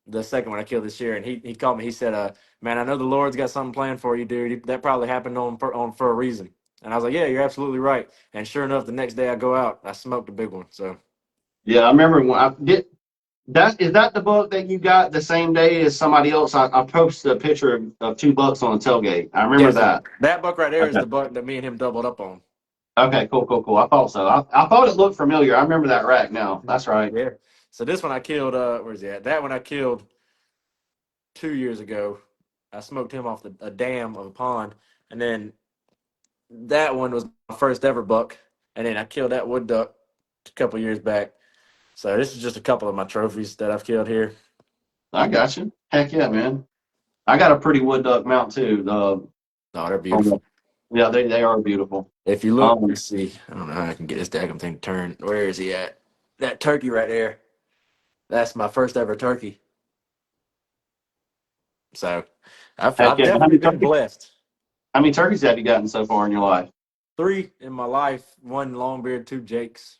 the second one I killed this year, and he called me. He said, "Man, I know the Lord's got something planned for you, dude. That probably happened for a reason." And I was like, "Yeah, you're absolutely right." And sure enough, the next day I go out, I smoked a big one. So Yeah, I remember when I did. Is that the book that you got the same day as somebody else? I posted a picture of two bucks on a tailgate. I remember yeah, so that. that buck right there is Okay. the buck that me and him doubled up on. Okay. Cool. Cool. Cool. I thought so. I thought it looked familiar. I remember that rack now. That's right. Yeah. So this one I killed. Where's he at? That one I killed 2 years ago. I smoked him off a dam of a pond, and then that one was my first ever buck, and then I killed that wood duck a couple years back. So this is just a couple of my trophies that I've killed here. I got you. Heck yeah, man. I got a pretty wood duck mount too. Oh, they're From beautiful. yeah, they are beautiful. If you look, Um, let's see. I don't know how I can get this daggum thing to turn. Where is he at? That turkey right there. That's my first ever turkey. So heck I've yeah. definitely been blessed. How many turkeys have you gotten so far in your life? 3 in my life, one longbeard, 2 jakes.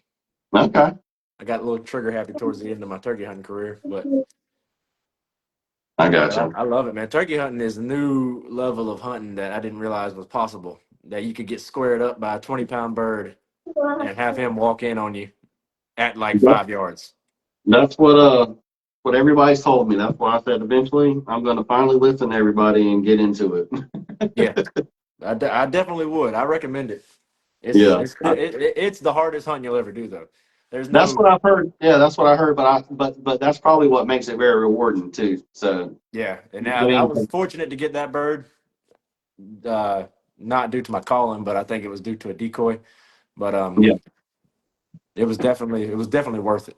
Okay, I got a little trigger happy towards the end of my turkey hunting career, I got but you. I love it, man. Turkey hunting is a new level of hunting that I didn't realize was possible. That you could get squared up by a 20-pound bird and have him walk in on you at like Yep. 5 yards. That's what everybody's told me. That's why I said eventually I'm going to finally listen to everybody and get into it. Yeah, I definitely would. I recommend it. Yeah, It's the hardest hunt you'll ever do, though. There's that's no what I've heard. Yeah, that's what I heard. But that's probably what makes it very rewarding too. So Yeah, and I I mean, was fortunate to get that bird, uh, not due to my calling, but I think it was due to a decoy. But yeah. it was definitely worth it.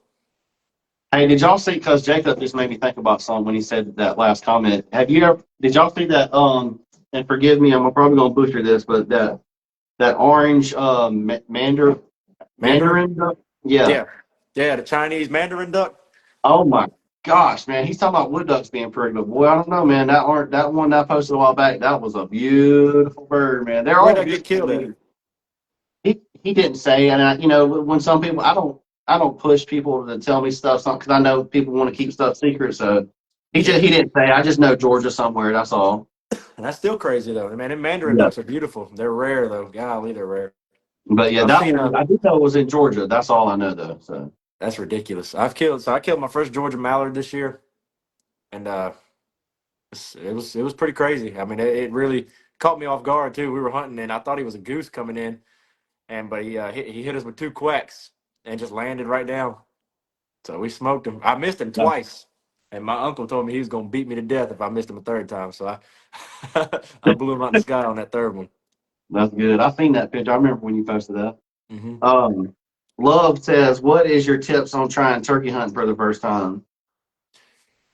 Hey, did y'all see? Because Jacob just made me think about something when he said that last comment. Have you ever? Did y'all see that? And forgive me, I'm probably gonna butcher this, but that orange Mandarin? Mandarin duck? Yeah. Yeah, yeah, the Chinese Mandarin duck. Oh my gosh, man. He's talking about wood ducks being pretty, but boy, I don't know, man. That one that I posted a while back, that was a beautiful bird, man. They're Where'd all I get beautiful. I killed at? mean, he didn't say, and when some people, I don't push people to tell me stuff, because I know people want to keep stuff secret. So Yeah, he didn't say. I just know Georgia somewhere. That's all. and that's still crazy though. Man, and Mandarin Yeah. ducks are beautiful. They're rare though. Golly, they're rare. But yeah, I've that seen one I did know it was in Georgia. That's all I know though. So that's ridiculous. I killed my first Georgia mallard this year, and it was pretty crazy. I mean, it really caught me off guard too. We were hunting, and I thought he was a goose coming in, and but he hit us with 2 quacks and just landed right down. So we smoked him. I missed him yeah, twice, and my uncle told me he was gonna beat me to death if I missed him a third time. So I I blew him out the sky on that third one. that's good. I seen that picture. I remember when you posted that. Hmm. Um, Love says, "What is your tips on trying turkey hunting for the first time?"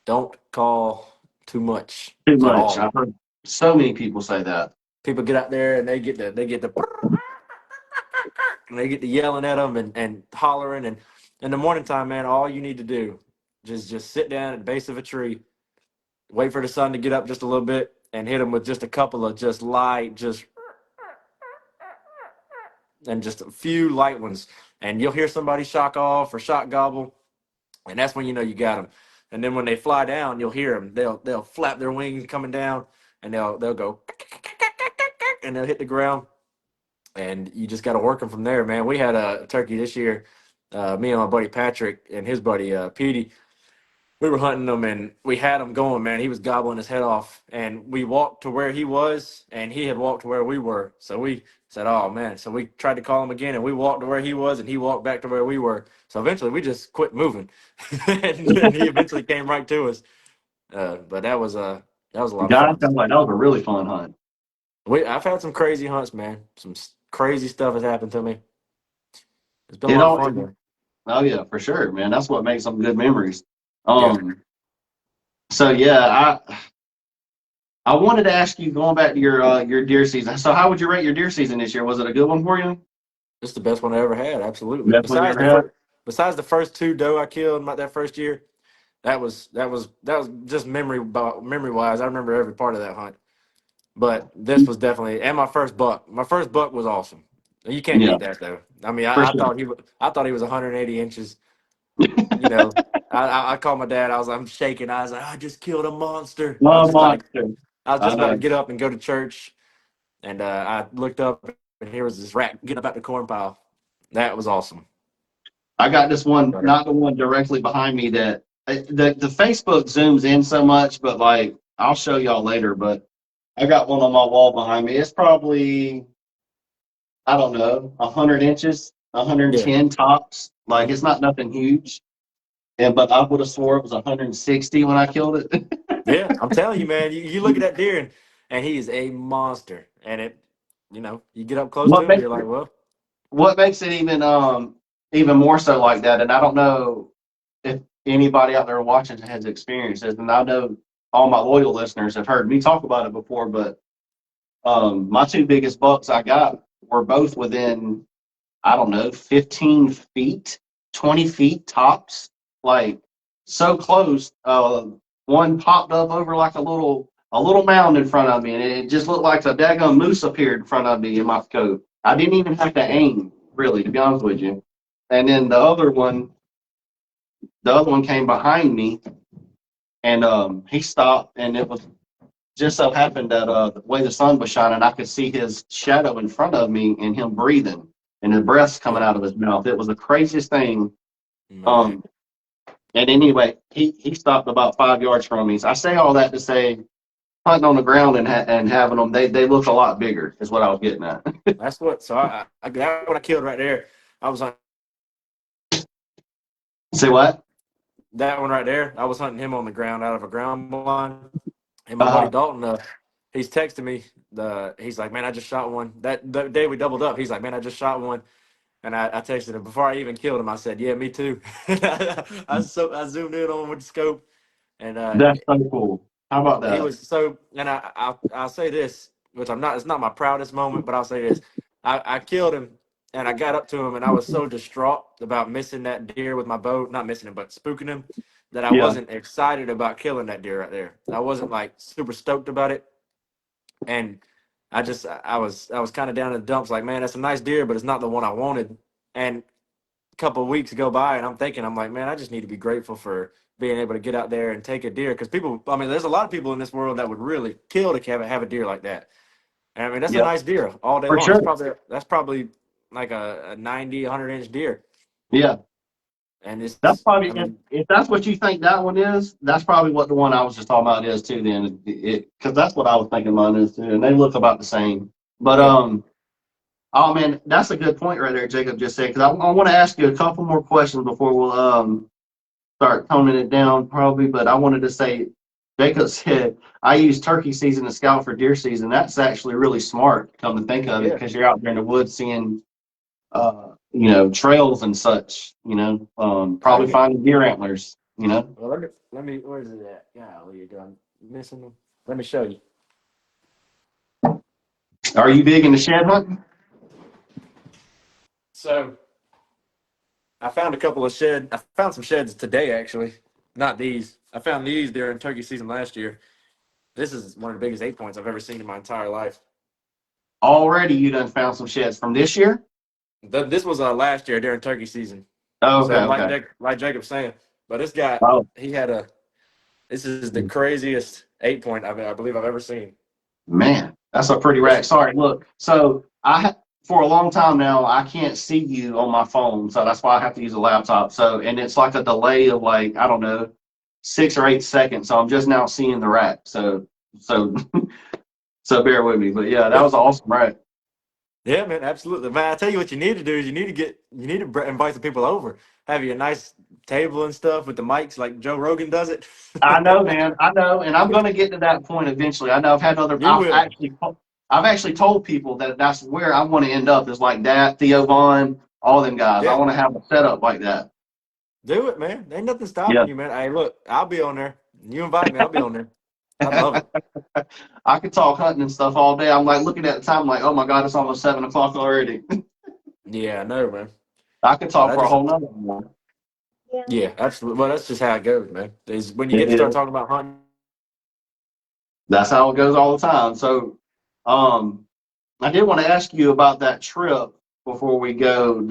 Don't call too much Too at much. all. I've heard so many people say that. People get out there and they get the and they get to yelling at them and hollering, and in the morning time, man, all you need to do just sit down at the base of a tree, wait for the sun to get up just a little bit, and hit them with just a couple of just light, just and just a few light ones, and you'll hear somebody shock off or shock gobble, and that's when you know you got them. And then when they fly down, you'll hear them. They'll flap their wings coming down, and they'll go and they'll hit the ground, and you just got to work them from there, man. We had a turkey this year, me and my buddy Patrick and his buddy Petey. we were hunting him and we had him going, man. He was gobbling his head off. And we walked to where he was and he had walked to where we were. So we said, oh man. So we tried to call him again and we walked to where he was and he walked back to where we were. So eventually we just quit moving. And he eventually came right to us. But that was a lot of God, fun. sounds like that was a really fun hunt. I've had some crazy hunts, man. Some crazy stuff has happened to me. It's been a It lot of all, fun though. oh yeah, for sure, man. That's what makes them good memories. Yeah, So yeah, I wanted to ask you going back to your deer season. So how would you rate your deer season this year? Was it a good one for you? it's the best one I ever had. Absolutely. Best one you ever had? Besides the first two doe I killed that first year, that was just memory wise. I remember every part of that hunt. But this was definitely and my first buck. My first buck was awesome. You can't Yeah, beat that though. I mean, for sure. I thought he was 180 inches. You know, I called my dad. I'm shaking. I was like, I just killed a monster. Love monster. I was I just about to know. get up and go to church, and I looked up and here was this rat getting up out the corn pile. That was awesome. I got this one, But, not the one directly behind me that the Facebook zooms in so much, but like I'll show y'all later. But I got one on my wall behind me. It's probably, I don't know, 100 inches, yeah, 110 tops. Like it's not nothing huge. And but I would have swore it was 160 when I killed it. yeah. I'm telling you, man. You look at that deer and he is a monster. And you get up close to what him, makes you're like, it well, what makes it even more so like that, and I don't know if anybody out there watching has experienced this, and I know all my loyal listeners have heard me talk about it before, but my two biggest bucks I got were both within, I don't know, 15 feet, 20 feet tops, like so close. One popped up over like a little mound in front of me, and it just looked like a daggone moose appeared in front of me in my scope. I didn't even have to yeah, aim, really, to be honest with you. And then the other one came behind me, and he stopped, and it was just so happened that the way the sun was shining, I could see his shadow in front of me and him breathing and his breath's coming yeah, out of his mouth. It was the craziest thing. man. Um, and anyway, he stopped about 5 yards from me. So I say all that to say, hunting on the ground and having them, they look a lot bigger, is what I was getting at. That's what. So I that one I killed right there. I was on Say what? that one right there. I was hunting him on the ground out of a ground blind. And my buddy Uh, Dalton, he's texting me. He's like, man, I just shot one. The day we doubled up, he's like, man, I just shot one. And I texted him before I even killed him. I said, yeah, me too. I zoomed in on him with the scope, and that's so cool. How about he that? was so. And I'll say this, which I'm not. It's not my proudest moment, but I'll say this: I killed him, and I got up to him, and I was so distraught about missing that deer with my bow, not missing him, but spooking him, that I Yeah, wasn't excited about killing that deer right there. I wasn't like super stoked about it, and I was kind of down in the dumps, like, man, that's a nice deer, but it's not the one I wanted. And a couple of weeks go by, and I'm like, man, I just need to be grateful for being able to get out there and take a deer, because people, I mean, there's a lot of people in this world that would really kill to have a deer like that. And I mean, that's a yeah, nice deer all day for long. sure. That's probably like a 90, 100 inch deer, Yeah. and That's it's, probably I mean, if that's what you think that one is, that's probably what the one I was just talking about is too. Then it because that's what I was thinking mine is too, and they look about the same. But yeah, oh man, that's a good point right there, Jacob just said. Because I want to ask you a couple more questions before we'll start toning it down probably. But I wanted to say, Jacob said I use turkey season to scout for deer season. That's actually really smart. Come to think of it, yeah, because you're out there in the woods seeing trails and such, oh probably yeah. finding deer antlers. Well, where's it at? Golly, you're done missing them. Let me show you. Are you big into shed hunting? So I found some sheds today, actually. Not these. I found these during turkey season last year. This is one of the biggest 8 points I've ever seen in my entire life. Already you done found some sheds from this year? This was last year during turkey season. Oh, okay, So okay. like Jacob's saying, but this guy, Oh, he had a this is the craziest 8 point I believe I've ever seen. man, that's a pretty This rack. Sorry, look. So for a long time now, I can't see you on my phone, so that's why I have to use a laptop. So, and it's like a delay of like, I don't know, 6 or 8 seconds. So I'm just now seeing the rack. So so bear with me. But yeah, that was an awesome rack. Yeah, man, absolutely, man. I tell you what, you need to do is you need to invite some people over, have you a nice table and stuff with the mics like Joe Rogan does it. I know, man. I know, and I'm going to get to that point eventually. I know You will. I've actually told people that that's where I want to end up is like that, Theo Vaughn, all them guys. I Yeah, want to have a setup like that. do it, man. Ain't nothing Yeah. stopping you, man. Hey, look, I'll be on there. You invite me, I'll be on there. I'd love it. I could talk hunting and stuff all day. I'm like looking at the time, like, oh my God, it's almost 7 o'clock already. Yeah, I know, man. I could But talk I for a just, whole nother one. Yeah. yeah, absolutely. Well, that's just how it goes, man. Is when you get It to start is. talking about hunting. That's how it goes all the time. So, um, I did want to ask you about that trip before we go.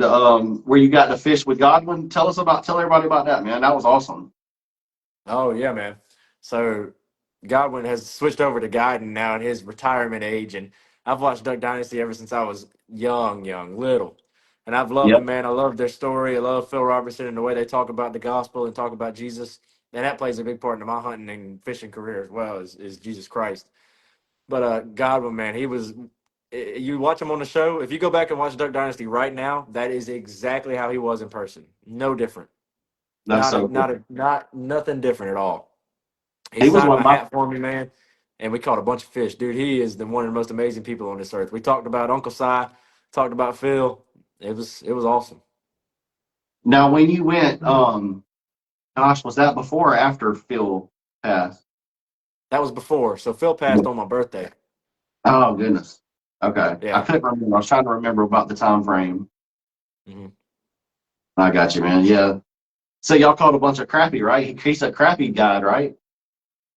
Where you got to fish with Godwin. Tell everybody about that, man. That was awesome. Oh yeah, man. So Godwin has switched over to guiding now in his retirement age, and I've watched Duck Dynasty ever since I was young, little, and I've loved them, Yep, man. I love their story. I love Phil Robertson and the way they talk about the gospel and talk about Jesus, and that plays a big part in my hunting and fishing career as well. Is Jesus Christ? But Godwin, man, he was. You watch him on the show. If you go back and watch Duck Dynasty right now, that is exactly how he was in person. No different. that's so cool. Not nothing different at all. He He was signed one of my my. hat for me, man, and we caught a bunch of fish. Dude, he is one of the most amazing people on this earth. We talked about Uncle Si, talked about Phil. It was awesome. Now, when you went, gosh, was that before or after Phil passed? That was before. So Phil passed on my birthday. Oh goodness. Okay, I Yeah. couldn't remember. I was trying to remember about the time frame. hmm I got you, man. Yeah. So y'all caught a bunch of crappie, right? He's a crappie guide, right?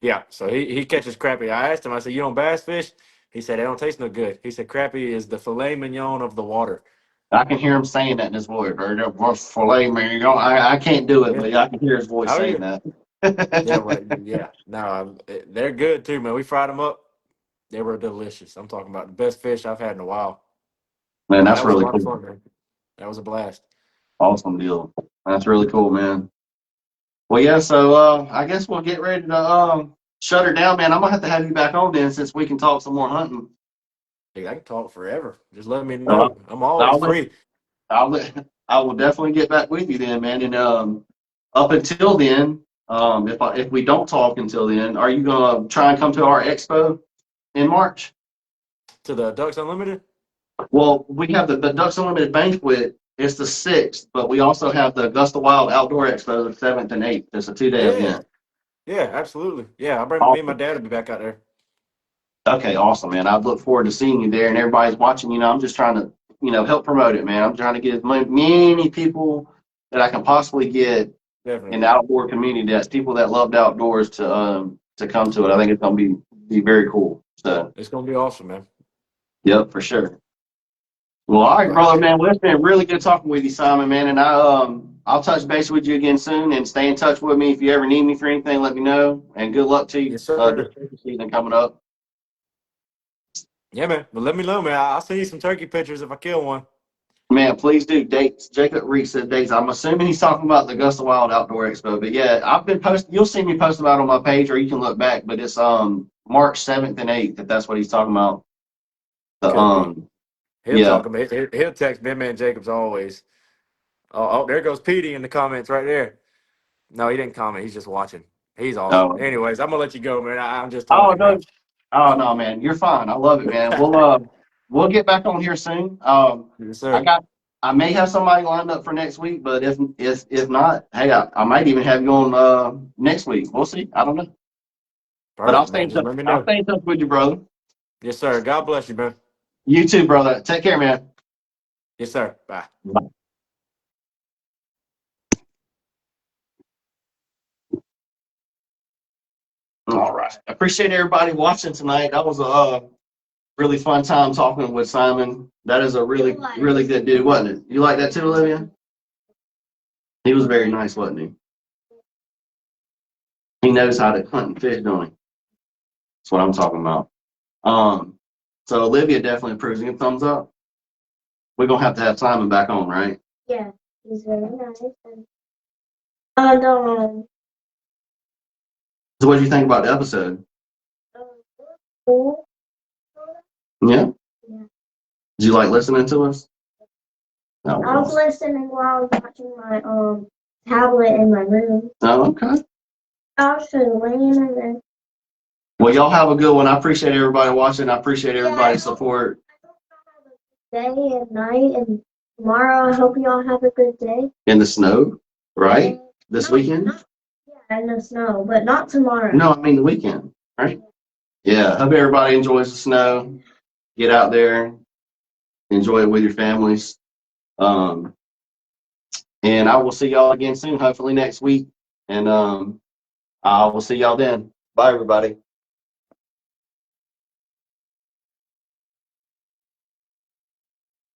Yeah. So he catches crappie. I asked him, I said, "You don't bass fish?" He said, "They don't taste no good." He said, "Crappie is the filet mignon of the water." I can hear him saying that in his voice. Filet me. I can't do it, Yeah. but I can hear his voice Oh saying yeah. that. Yeah, well, yeah. No, they're good too, man. We fried them up. They were delicious. I'm talking about the best fish I've had in a while. Man, But that's that was a really lot of cool. fun, man. That was a blast. Awesome deal. That's really cool, man. Well, yeah. So I guess we'll get ready to shut her down, man. I'm gonna have to have you back on then, since we can talk some more hunting. Hey, I can talk forever. Just let me So know. I'm always I'll let free. I will definitely get back with you then, man. And up until then, if we don't talk until then, are you gonna try and come to our expo in March? To the Ducks Unlimited? Well, we have the Ducks Unlimited banquet. It's the 6th, but we also have the Augusta Wild Outdoor Expo the 7th and 8th. It's a 2-day Yeah. event. Yeah, absolutely. Yeah, I'll bring me and my Awesome. dad will be back out there. Okay, awesome, man. I look forward to seeing you there, and everybody's watching. I'm just trying to, help promote it, man. I'm trying to get as many people that I can possibly get in the Definitely. outdoor community. That's people that love the outdoors to come to it. I think it's gonna be very cool. So, It's gonna be awesome, man. yep, for sure. Well, all right, But brother, hey, man. Well, it's been really good talking with you, Simon, man. And I'll touch base with you again soon, and stay in touch with me if you ever need me for anything. Let me know, and good luck to you yes, this sir. turkey season coming up. Yeah, man. But let me know, man. I'll send you some turkey pictures if I kill one. Man, please do dates. Jacob Reese said dates. I'm assuming he's talking about the Augusta Wild Outdoor Expo. But yeah, I've been posting. You'll see me post about it on my page, or you can look back. But it's March 7th and 8th, if that's what he's talking about. The Could be. He'll yeah. talk about it. He'll text me, man. Jacobs always. Oh, there goes Petey in the comments right there. No, he didn't comment. He's just watching. He's awesome. Oh, Anyways, I'm gonna let you go, man. I'm just oh talking now. no, oh no, man, you're fine. I love it, man. We'll get back on here soon. Yes, I sir. got I may have somebody lined up for next week, but if not, hey, I might even have you on next week. We'll see. I don't know, but I'll Perfect, stay man. in Just touch. let me I'll know. stay in touch with you, brother. Yes, sir. God bless you, man. You too, brother. Take care, man. Yes, sir. Bye. All right. I appreciate everybody watching tonight. That was a really fun time talking with Simon. That is a really good dude, wasn't it? You like that too, Olivia? He was very nice, wasn't he? He knows how to hunt and fish, don't he? That's what I'm talking about. Um, so Olivia definitely approves. Give a thumbs up. We're gonna have Simon back on, right? Yeah, he's very nice. And, no, So what did you think about the episode? Cool. Yeah? Yeah. Did you like listening to us? Oh, I was listening while I was watching my tablet in my room. oh, okay. I was just laying in there. Well, y'all have a good one. I appreciate everybody watching. I appreciate everybody's support. Day and night, and tomorrow I hope y'all have a good day. In the snow, right? This No, weekend? Yeah, in the snow, but not tomorrow. No, I mean the weekend, right? Yeah. Hope everybody enjoys the snow. Get out there, enjoy it with your families. And I will see y'all again soon, hopefully next week. And I will see y'all then. Bye, everybody.